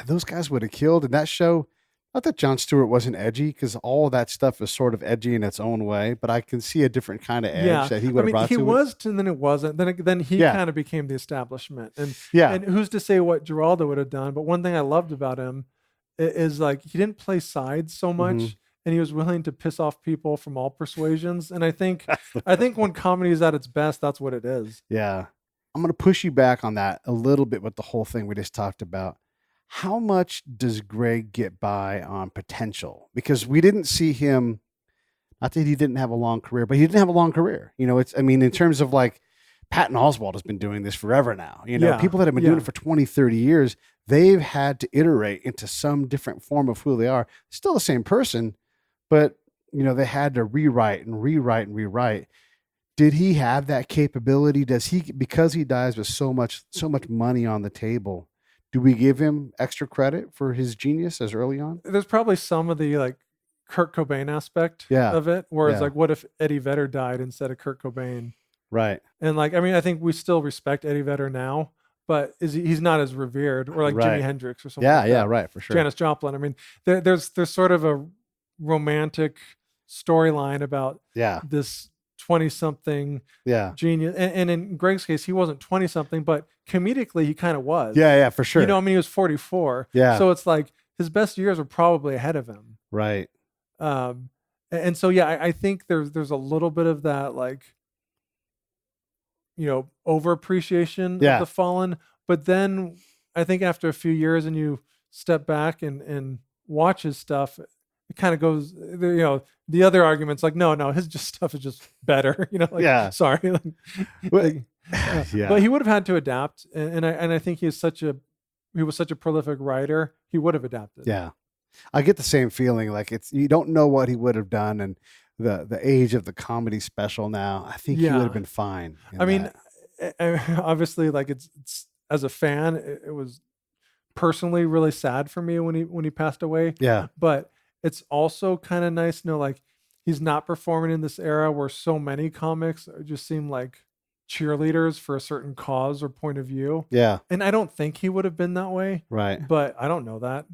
those guys would have killed in that show. Not that Jon Stewart wasn't edgy, because all of that stuff is sort of edgy in its own way, but I can see a different kind of edge that he would have brought to it. He was, and then it wasn't. Then he kind of became the establishment. And who's to say what Giraldo would have done? But one thing I loved about him is like, he didn't play sides so much, and he was willing to piss off people from all persuasions. And I think when comedy is at its best, that's what it is. Yeah. I'm going to push you back on that a little bit with the whole thing we just talked about. How much does Greg get by on potential? Because we didn't see him, not that he didn't have a long career, but he didn't have a long career. In terms of like, Patton Oswalt has been doing this forever now. People that have been doing it for 20, 30 years, they've had to iterate into some different form of who they are. Still the same person, but, they had to rewrite. Did he have that capability? Does he, because he dies with so much money on the table, do we give him extra credit for his genius as early on? There's probably some of the like Kurt Cobain aspect Yeah. of it, where it's Yeah. like, what if Eddie Vedder died instead of Kurt Cobain? Right. And like, I mean, I think we still respect Eddie Vedder now, but he's not as revered, or like Right. Jimi Hendrix or something. Yeah, like yeah, that. right, for sure. Janis Joplin. I mean, there's sort of a romantic storyline about Yeah. this 20-something Yeah. genius. And in Greg's case, he wasn't 20-something, but comedically he kind of was. Yeah, yeah, for sure. You know, I mean, he was 44. Yeah. So it's like his best years were probably ahead of him. Right. And so, yeah, I think there's a little bit of that, like, you know, over appreciation Yeah. of the fallen. But then I think after a few years and you step back and watch his stuff, it kind of goes, you know, the other arguments like, no, his just stuff is just better. You know, like, Yeah. sorry. Like, Yeah. But he would have had to adapt. And I think he was such a prolific writer. He would have adapted. Yeah. I get the same feeling. Like you don't know what he would have done, and the age of the comedy special now, I think he would have been fine. I mean, obviously, like it's as a fan, it was personally really sad for me when he passed away. Yeah. But it's also kind of nice to know, like, he's not performing in this era where so many comics just seem like cheerleaders for a certain cause or point of view. Yeah. And I don't think he would have been that way. Right. But I don't know that.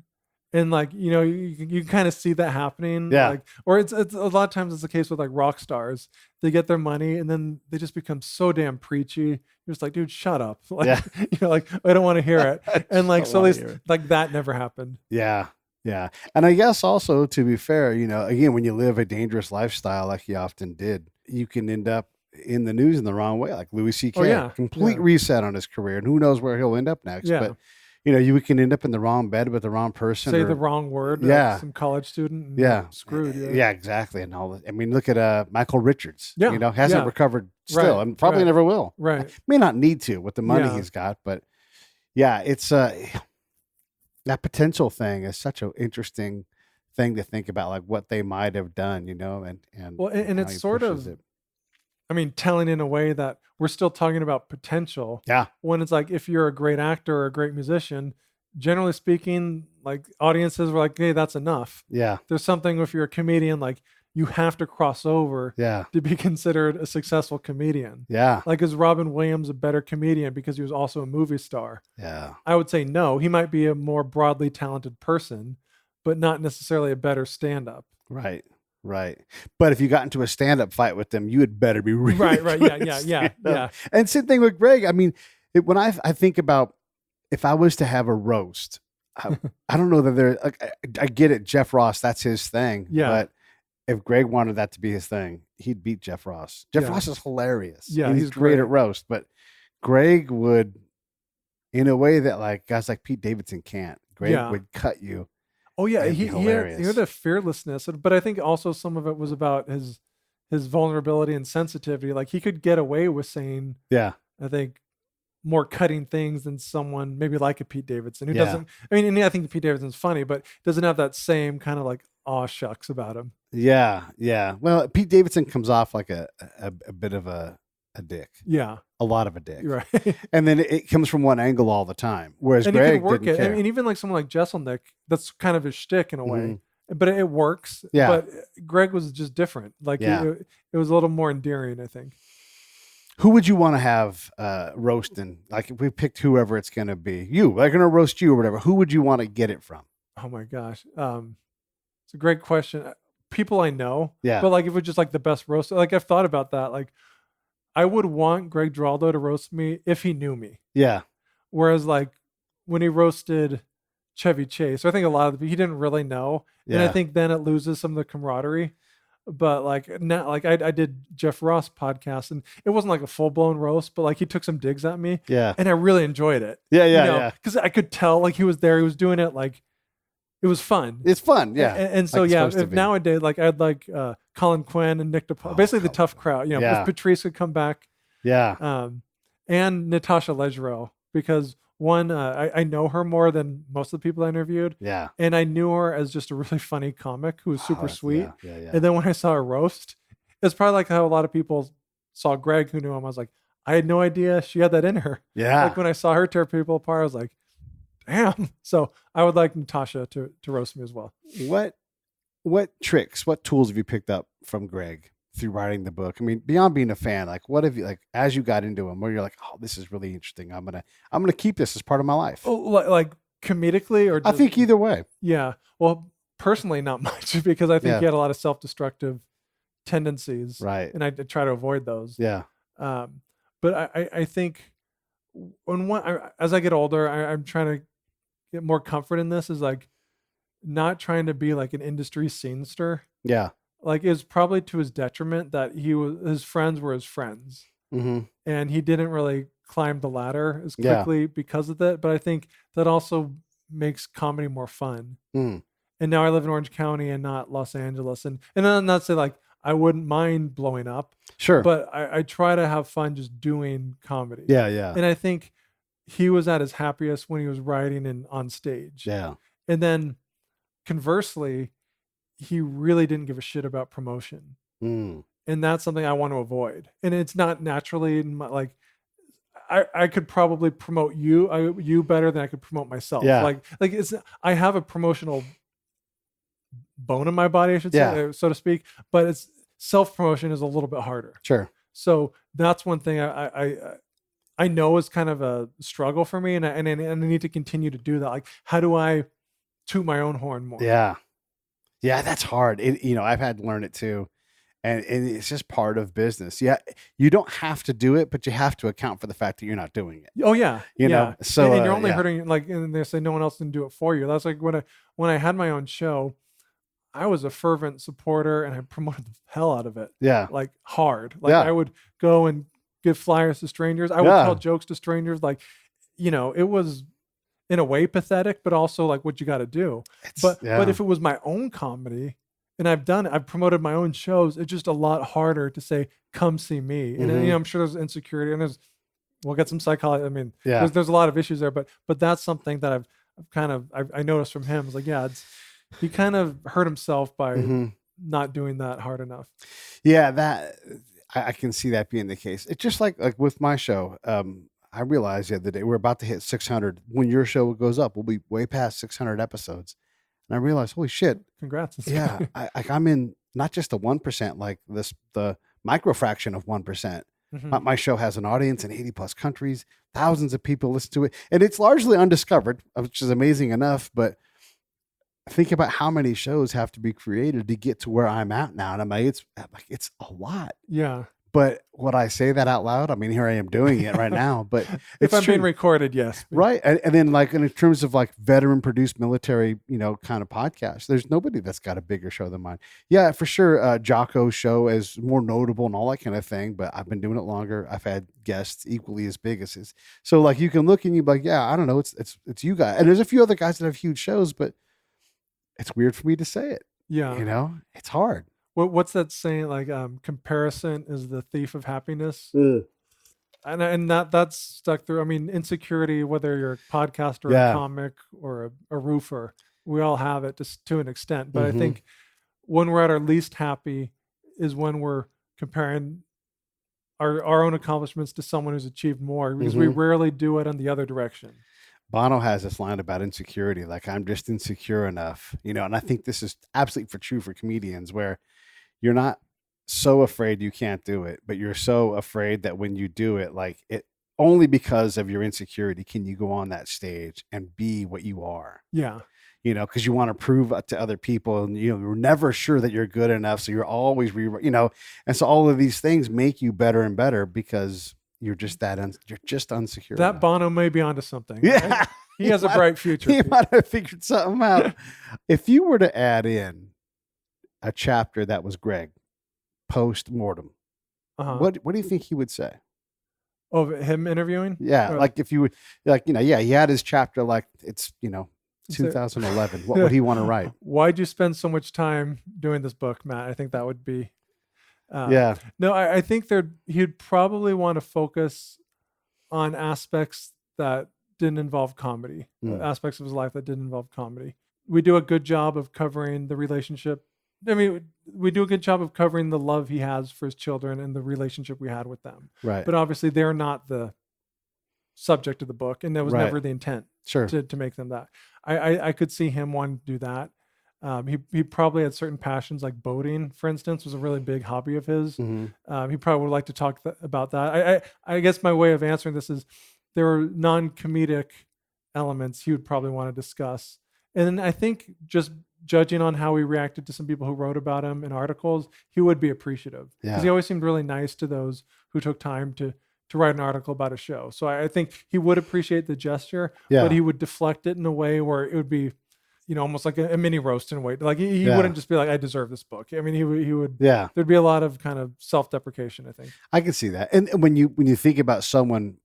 And like, you know, you kind of see that happening. Yeah. Like, or it's a lot of times it's the case with like rock stars. They get their money and then they just become so damn preachy. You're just like, dude, shut up. Like, Yeah. you know, like, I don't want to hear it. And like, so at least hear it. like that never happened. Yeah. Yeah. And I guess also, to be fair, you know, again, when you live a dangerous lifestyle like he often did, you can end up in the news in the wrong way, like Louis C.K. Oh, yeah. Complete Yeah. reset on his career, and who knows where he'll end up next. Yeah. But you know, you can end up in the wrong bed with the wrong person. Say or- the wrong word. Yeah. Like some college student. And Yeah. Screwed. Yeah. Yeah, exactly. And all that. I mean, look at Michael Richards. Yeah, You know, hasn't yeah. recovered still, Right, and probably right. never will. Right. May not need to with the money Yeah. he's got, but yeah, it's that potential thing is such an interesting thing to think about, like what they might have done, you know, and Well, and how it's he sort pushes of, it. I mean, telling in a way that we're still talking about potential. Yeah. When it's like, if you're a great actor or a great musician, generally speaking, like audiences were like, hey, that's enough. Yeah. There's something, if you're a comedian, like you have to cross over Yeah. to be considered a successful comedian. Yeah. Like, is Robin Williams a better comedian because he was also a movie star? Yeah. I would say no. He might be a more broadly talented person, but not necessarily a better stand-up. Right. Right. But if you got into a stand-up fight with them, you had better be really Right. good at Yeah. stand-up. And same thing with Greg. I mean, when I think about if I was to have a roast, I don't know that there. Like, I get it, Jeff Ross. That's his thing. Yeah. But if Greg wanted that to be his thing, he'd beat Jeff Ross. Jeff Yeah. Ross is hilarious. Yeah, and he's great great. at roast. But Greg would, in a way that like guys like Pete Davidson can't. Greg Yeah. would cut you. Oh yeah, It'd be he hilarious. had a fearlessness, but I think also some of it was about his vulnerability and sensitivity. Like, he could get away with saying, Yeah. I think, more cutting things than someone maybe like a Pete Davidson who Yeah. doesn't. I mean, and I think Pete Davidson's funny, but doesn't have that same kind of like aw shucks about him. Yeah. Yeah. Well, Pete Davidson comes off like a bit of a dick. Yeah, A lot of a dick. you're right. And then it comes from one angle all the time. Whereas And he Greg can work didn't it. care. I mean, even like someone like Jesselnick, that's kind of his shtick in a way, but it works. Yeah. But Greg was just different. Like, Yeah. it was a little more endearing, I think. Who would you want to have roasting? Like if we picked whoever it's going to be, you, they're going to roast you or whatever. Who would you want to get it from? Oh my gosh. It's a great question. People I know, Yeah. but like, if it was just like the best roast, like I've thought about that. Like, I would want Greg Giraldo to roast me if he knew me. Yeah. Whereas like when he roasted Chevy Chase, I think a lot of he didn't really know. And I Yeah. think then it loses some of the camaraderie. But like now, like I did Jeff Ross podcast and it wasn't like a full blown roast, but like he took some digs at me Yeah. and I really enjoyed it. Yeah. Yeah. Yeah. Because I could tell like he was there, he was doing it like it was fun. It's fun. Yeah. And so Like it's yeah, supposed to if be. nowadays like I'd like Colin Quinn and Nick DePaul, basically the Colin tough crowd. You know, Yeah. if Patrice could come back, Yeah. and Natasha Leggero, because one, I know her more than most of the people I interviewed, Yeah. and I knew her as just a really funny comic who was super Oh, sweet. Yeah. Yeah. Yeah. And then when I saw her roast, it's probably like how a lot of people saw Greg who knew him. I was like, I had no idea she had that in her. Yeah. Like when I saw her tear people apart, I was like, damn. So I would like Natasha to roast me as well. What tricks, what tools have you picked up from Greg through writing the book? I mean, beyond being a fan, like what have you, like as you got into him, where you're like, oh, this is really interesting. I'm gonna keep this as part of my life. Oh, like comedically, or I think either way. Yeah. Well, personally, not much because I think he had a lot of self-destructive tendencies, right? And I try to avoid those. Yeah. But I think as I get older, I'm trying to get more comfort in this. Is like not trying to be like an industry scenester. Yeah. Like it's probably to his detriment that his friends were his friends, and he didn't really climb the ladder as quickly because of that. But I think that also makes comedy more fun. And now I live in Orange County and not Los Angeles, and I'm not saying like I wouldn't mind blowing up. Sure. But I try to have fun just doing comedy. Yeah, yeah. And I think he was at his happiest when he was writing and on stage. Yeah. And then conversely, he really didn't give a shit about promotion. And that's something I want to avoid. And it's not naturally in my, like, I could probably promote you better than I could promote myself. Yeah. Like I have a promotional bone in my body, I should say, so to speak, but it's self-promotion is a little bit harder. Sure. So that's one thing I know is kind of a struggle for me, and I need to continue to do that. Like, how do I toot my own horn more? Yeah. Yeah, that's hard. I've had to learn it too. And it's just part of business. Yeah, you don't have to do it, but you have to account for the fact that you're not doing it. Oh yeah, you know. So and you're only hurting. Like, and they say no one else can do it for you. That's like when I had my own show, I was a fervent supporter and I promoted the hell out of it. Yeah, like hard. Like I would go and give flyers to strangers. I would tell jokes to strangers. Like, it was in a way pathetic, but also like what you got to do. But if it was my own comedy. And I've promoted my own shows. It's just a lot harder to say, come see me. And I'm sure there's insecurity and we'll get some psychology. I mean, there's a lot of issues there, but that's something that I noticed from him. It's like, he kind of hurt himself by not doing that hard enough. Yeah, that I can see that being the case. It's just like with my show. I realized the other day we're about to hit 600. When your show goes up, we'll be way past 600 episodes. And I realized, holy shit. Congrats. Yeah. I'm in not just the 1%, like the micro fraction of 1%. My show has an audience in 80 plus countries. Thousands of people listen to it. And it's largely undiscovered, which is amazing enough. But think about how many shows have to be created to get to where I'm at now. And I'm like, it's a lot. Yeah. But would I say that out loud? I mean, here I am doing it right now, but if I'm being recorded, yes. Right. And then like in terms of like veteran produced military, kind of podcast, there's nobody that's got a bigger show than mine. Yeah, for sure. Jocko's show is more notable and all that kind of thing, but I've been doing it longer. I've had guests equally as big as his. So like you can look and you're like, yeah, I don't know. It's you guys. And there's a few other guys that have huge shows, but it's weird for me to say it. Yeah. It's hard. What's that saying? Like, comparison is the thief of happiness. And that's stuck through. I mean, insecurity, whether you're a podcaster, a comic, or a roofer, we all have it just to an extent. But I think when we're at our least happy is when we're comparing our own accomplishments to someone who's achieved more, because we rarely do it in the other direction. Bono has this line about insecurity, like I'm just insecure enough, and I think this is absolutely true for comedians, where you're not so afraid you can't do it, but you're so afraid that when you do it, like it only because of your insecurity can you go on that stage and be what you are. Yeah. Because you want to prove to other people, and you're never sure that you're good enough, so you're always and so all of these things make you better and better because you're just you're just unsecure. That enough. Bono may be onto something. Yeah. Right? He has a bright future. He might have figured something out. If you were to add in a chapter that was Greg post-mortem, what do you think he would say? Of him interviewing? Yeah. Like if you would, he had his chapter, like it's, 2011. What would he want to write? Why'd you spend so much time doing this book, Matt? I think that would be, No, I think he'd probably want to focus on aspects that didn't involve comedy, aspects of his life that didn't involve comedy. We do a good job of covering the relationship. I mean, we do a good job of covering the love he has for his children and the relationship we had with them. Right. But obviously they're not the subject of the book, and that was never the intent. to make them that. I could see him wanting to do that. He probably had certain passions, like boating, for instance, was a really big hobby of his. He probably would like to talk about that. I guess my way of answering this is there were non-comedic elements he would probably want to discuss. And I think just judging on how he reacted to some people who wrote about him in articles, he would be appreciative. Because he always seemed really nice to those who took time to write an article about a show. So I think he would appreciate the gesture, but he would deflect it in a way where it would be, almost like a mini roast in a way. Like he wouldn't just be like, I deserve this book. I mean, he would, there'd be a lot of kind of self-deprecation, I think. I can see that. And when you think about someone,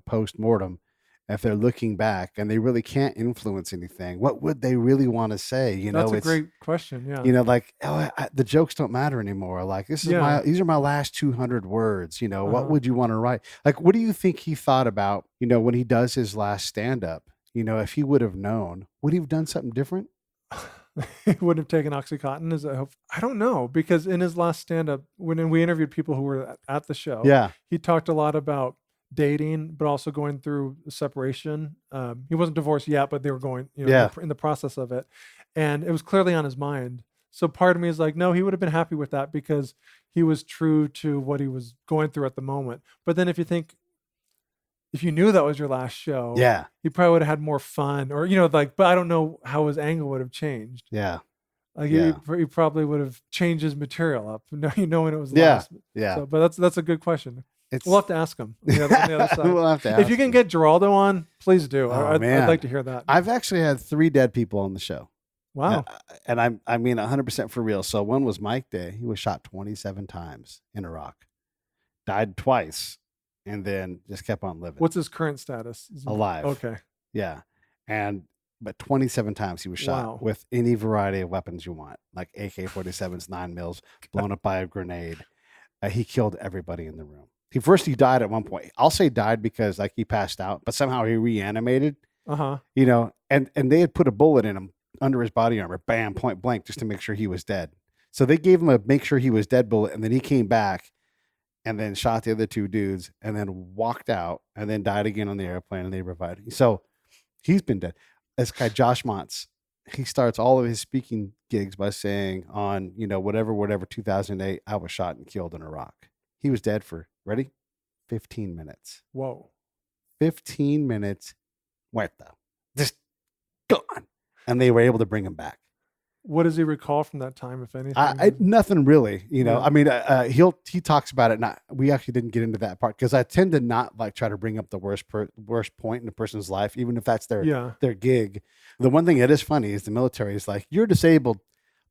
post-mortem, if they're looking back and they really can't influence anything, what would they really want to say? That's a great question. Yeah. Like, the jokes don't matter anymore. Like, these are my last 200 words. What would you want to write? Like, what do you think he thought about, when he does his last stand-up? If he would have known, would he have done something different? He wouldn't have taken OxyContin. I don't know, because in his last stand-up, when we interviewed people who were at the show, he talked a lot about dating, but also going through separation. He wasn't divorced yet, but they were going, in the process of it, and it was clearly on his mind. So part of me is like, no, he would have been happy with that because he was true to what he was going through at the moment. But then if you knew that was your last show, you probably would have had more fun, or but I don't know how his angle would have changed. He probably would have changed his material up, knowing it was last. So, but that's a good question. We'll have to ask him. On the other side. We'll have to ask if you can get Giraldo on, please do. I'd like to hear that. I've actually had 3 dead people on the show. Wow. And I mean 100% for real. So one was Mike Day. He was shot 27 times in Iraq, died twice, and then just kept on living. What's his current status? Alive. Okay. Yeah. But 27 times he was shot with any variety of weapons you want, like AK-47s, 9mm, blown up by a grenade. He killed everybody in the room. He died at one point. I'll say died because like he passed out, but somehow he reanimated. And they had put a bullet in him under his body armor, bam, point blank, just to make sure he was dead. So they gave him a make sure he was dead bullet, and then he came back and then shot the other 2 dudes and then walked out and then died again on the airplane, and they revived him. So he's been dead. This guy, Josh Montz, he starts all of his speaking gigs by saying on, whatever, 2008, I was shot and killed in Iraq. He was dead for, ready? 15 minutes. Whoa. 15 minutes. Muerto. Just gone. And they were able to bring him back. What does he recall from that time, if anything? Nothing really. I mean, he talks about it. We actually didn't get into that part because I tend to not like try to bring up the worst point in a person's life, even if that's their gig. The one thing that is funny is the military is like, you're disabled,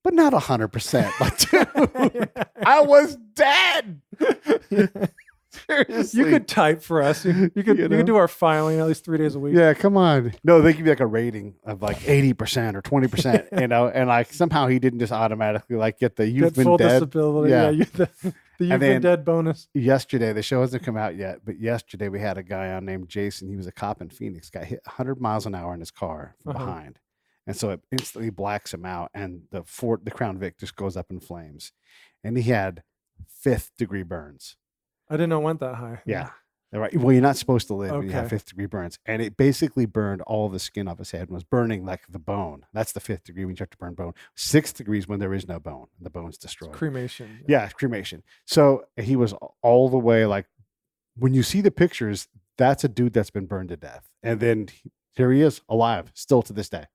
but not 100%. Like, dude, I was dead. Seriously. You could type for us. You could do our filing at least 3 days a week. Yeah, come on. No, they give you like a rating of like 80% or 20%, and like somehow he didn't just automatically like get the you've been full dead. Disability. Yeah, the you've been dead bonus. Yesterday, the show hasn't come out yet, but yesterday we had a guy on named Jason. He was a cop in Phoenix. Got hit 100 miles an hour in his car from behind. And so it instantly blacks him out, and the Crown Vic just goes up in flames. And he had 5th-degree burns. I didn't know it went that high. Yeah. Right. Well, you're not supposed to live when you have 5th-degree burns. And it basically burned all the skin off his head and was burning like the bone. That's the 5th degree when you have to burn bone. 6th degree is when there is no bone. The bone's destroyed. It's cremation. Yeah, cremation. So he was all the way like, when you see the pictures, that's a dude that's been burned to death. And then here he is alive still to this day.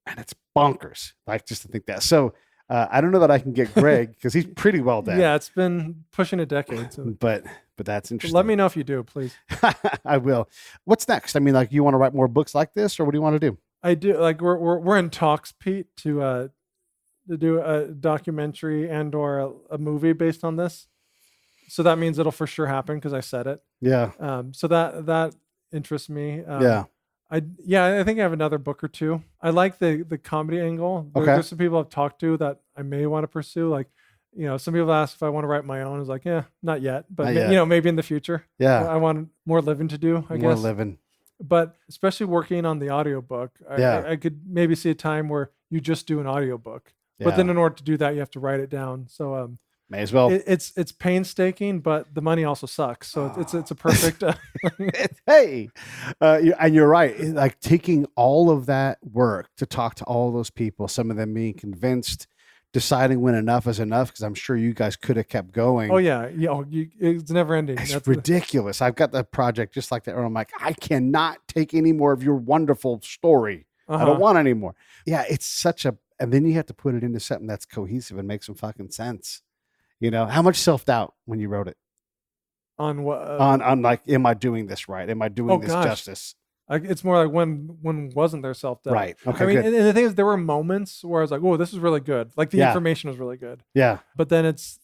And it's bonkers. Like just to think that. So I don't know that I can get Greg because he's pretty well dead. Yeah, it's been pushing a decade. So. But that's interesting. Let me know if you do, please. I will. What's next? I mean, like, you want to write more books like this, or what do you want to do? I do. Like, we're in talks, Pete, to do a documentary and/or a movie based on this. So that means it'll for sure happen because I said it. Yeah. So that interests me. Yeah. I think I have another book or 2. I like the comedy angle. There's some people I've talked to that I may want to pursue. Like, some people ask if I want to write my own. I was like, yeah, not yet, but maybe in the future. Yeah. I want more living to do, I guess. More living. But especially working on the audiobook, I could maybe see a time where you just do an audiobook. Yeah. But then in order to do that, you have to write it down. So May as well. It's painstaking, but the money also sucks. So it's a perfect. Hey, and you're right. Like taking all of that work to talk to all those people, some of them being convinced, deciding when enough is enough. Because I'm sure you guys could have kept going. Oh yeah, it's never ending. It's ridiculous. I've got the project just like that, where I'm like, I cannot take any more of your wonderful story. I don't want any more. Yeah, it's such a, and then you have to put it into something that's cohesive and makes some fucking sense. You know, how much self-doubt when you wrote it? On what? On like, am I doing this right? Am I doing this justice? It's more like when wasn't there self-doubt? Right. Okay. I mean, good. and the thing is, there were moments where I was like, "Oh, this is really good." Like the information was really good. Yeah. But then it's,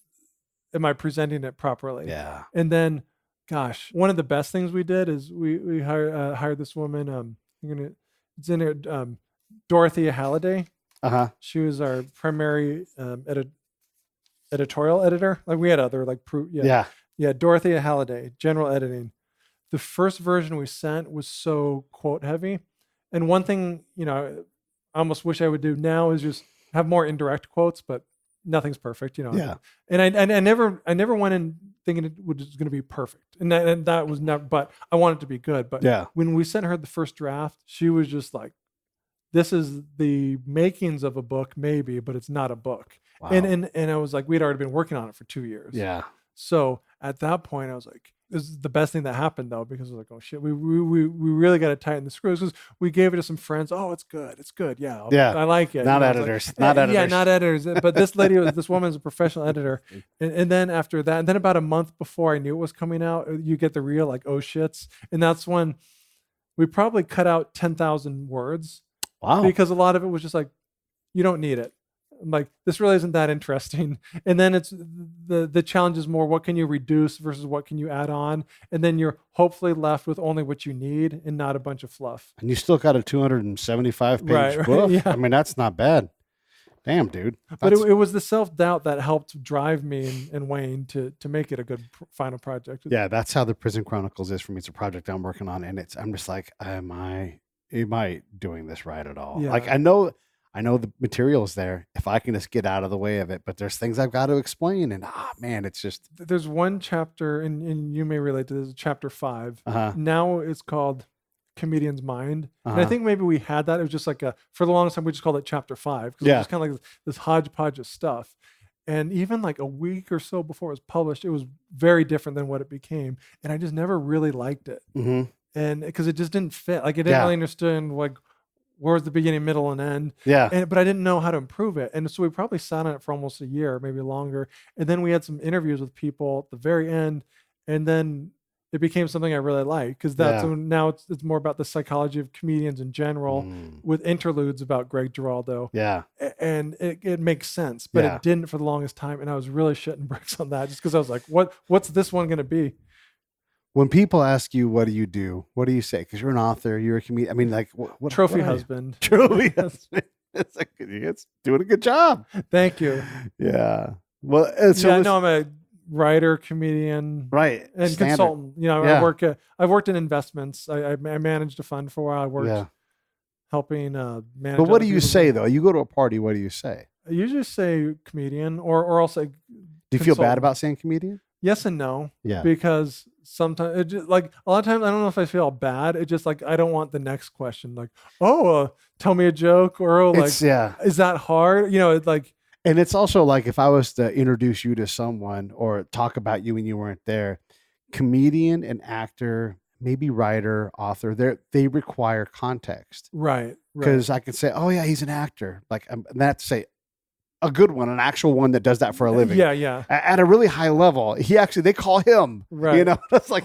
am I presenting it properly? Yeah. And then, gosh, one of the best things we did is we hired this woman. It's in it. Dorothea Halliday. She was our primary editorial editor. Like we had other like Dorothea Halliday, general editing. The first version we sent was so quote heavy, and one thing I almost wish I would do now is just have more indirect quotes, but nothing's perfect, Yeah. And I never went in thinking it was going to be perfect, and that was never. But I wanted it to be good. But when we sent her the first draft, she was just like, "This is the makings of a book, maybe, but it's not a book." Wow. And I was like, we'd already been working on it for 2 years. Yeah. So at that point, I was like, this is the best thing that happened though, because I was like, oh shit, we really got to tighten the screws, because we gave it to some friends. Oh, it's good. Yeah. I like it. Not editors. Not editors. Yeah, not editors. But this woman's a professional editor. And then after that, and then about a month before I knew it was coming out, you get the real like, oh shits. And that's when we probably cut out 10,000 words. Wow. Because a lot of it was just like, you don't need it. I'm like, this really isn't that interesting. And then it's the challenge is more, what can you reduce versus what can you add on? And then you're hopefully left with only what you need and not a bunch of fluff. And you still got a 275 page book. Yeah. I mean, that's not bad. Damn, dude. But it was the self-doubt that helped drive me and Wayne to make it a good final project. Yeah, that's how the Prison Chronicles is for me. It's a project I'm working on, and I'm just like, am I doing this right at all? Yeah. Like, I know the material is there if I can just get out of the way of it, but there's things I've got to explain, and man, it's just, there's one chapter, and you may relate to this, chapter 5. Now it's called Comedian's Mind. And I think maybe we had that. It was just like for the longest time, we just called it chapter 5. Because it was kind of like this hodgepodge of stuff. And even like a week or so before it was published, it was very different than what it became. And I just never really liked it. And because it just didn't fit. Like I didn't really understand like, where's the beginning, middle, and end. Yeah. But I didn't know how to improve it. And so we probably sat on it for almost a year, maybe longer. And then we had some interviews with people at the very end. And then it became something I really like, because now it's more about the psychology of comedians in general, with interludes about Greg Giraldo. Yeah. And it makes sense, but it didn't for the longest time. And I was really shitting bricks on that, just because I was like, what's this one going to be? When people ask you, what do you do? What do you say? Because you're an author, you're a comedian. I mean, like, what trophy husband. Trophy husband. It's doing a good job. Thank you. Yeah. Well, I'm a writer, comedian, right, and standard consultant. I've worked in investments. I managed a fund for a while. I worked helping manage. But what do you say though? You go to a party. What do you say? I usually say comedian, or I'll say. Do you feel bad about saying comedian? Yes and no. Yeah. Because sometimes, like a lot of times, I don't know if I feel bad. It's just like I don't want the next question, like, tell me a joke, or is that hard? It's like. And it's also like, if I was to introduce you to someone or talk about you and you weren't there, comedian and actor, maybe writer, author, they require context. Right. Because I could say, oh yeah, he's an actor. Like, and that's say a good one, an actual one that does that for a living. Yeah. At a really high level, they call him. Right. That's like,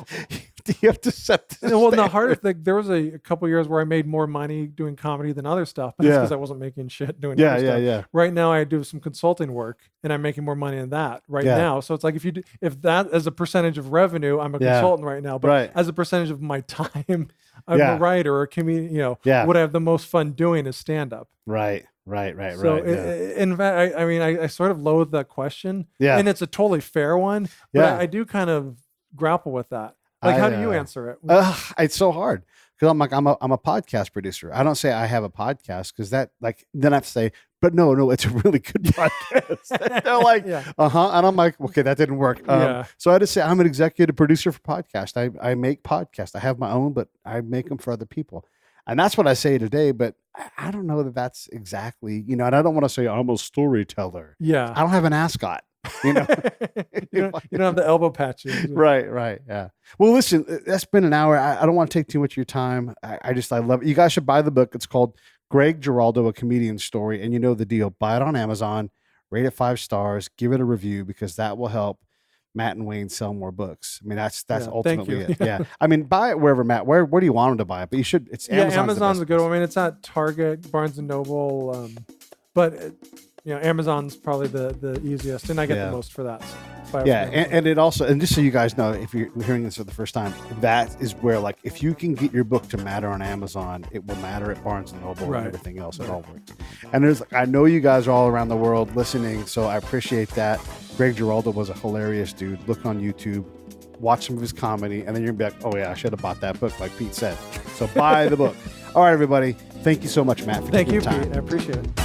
you have to set this. Well, the hardest thing, there was a couple years where I made more money doing comedy than other stuff, but it's because I wasn't making shit doing other stuff. Yeah. Right now, I do some consulting work, and I'm making more money in that now. So it's like, if that as a percentage of revenue, I'm a consultant right now, but as a percentage of my time, I'm a writer or a comedian. What I have the most fun doing is stand up. Right. So in fact, I sort of loathe that question. Yeah. And it's a totally fair one, but I do kind of grapple with that. Like, how do you answer it? It's so hard, Because I'm like, I'm a podcast producer. I don't say I have a podcast because that then I have to say, but no, it's a really good podcast. They're like, and I'm like, okay, that didn't work. So I had to say I'm an executive producer for podcast. I make podcasts. I have my own, but I make them for other people. And that's what I say today, but I don't know that that's exactly, and I don't want to say I'm a storyteller. Yeah. I don't have an ascot. You don't have the elbow patches. Right. Yeah. Well, listen, that's been an hour. I don't want to take too much of your time. I love it. You guys should buy the book. It's called Greg Giraldo, A Comedian's Story. And you know the deal. Buy it on Amazon, rate it 5 stars, give it a review because that will help Matt and Wayne sell more books. I mean, that's ultimately it. Yeah. I mean, buy it wherever, Matt. Where do you want them to buy it? But you should. It's Amazon's a good one. I mean, it's at Target, Barnes and Noble, but Amazon's probably the easiest, and I get the most for that. So and it also, and just so you guys know, if you're hearing this for the first time, that is where if you can get your book to matter on Amazon, it will matter at Barnes and Noble and everything else. It all works. And I know you guys are all around the world listening, so I appreciate that. Greg Giraldo was a hilarious dude. Look on YouTube, watch some of his comedy, and then you're gonna be like, oh yeah, I should have bought that book, like Pete said. So buy the book. All right, everybody. Thank you so much, Matt, for taking the time. Thank you, Pete. I appreciate it.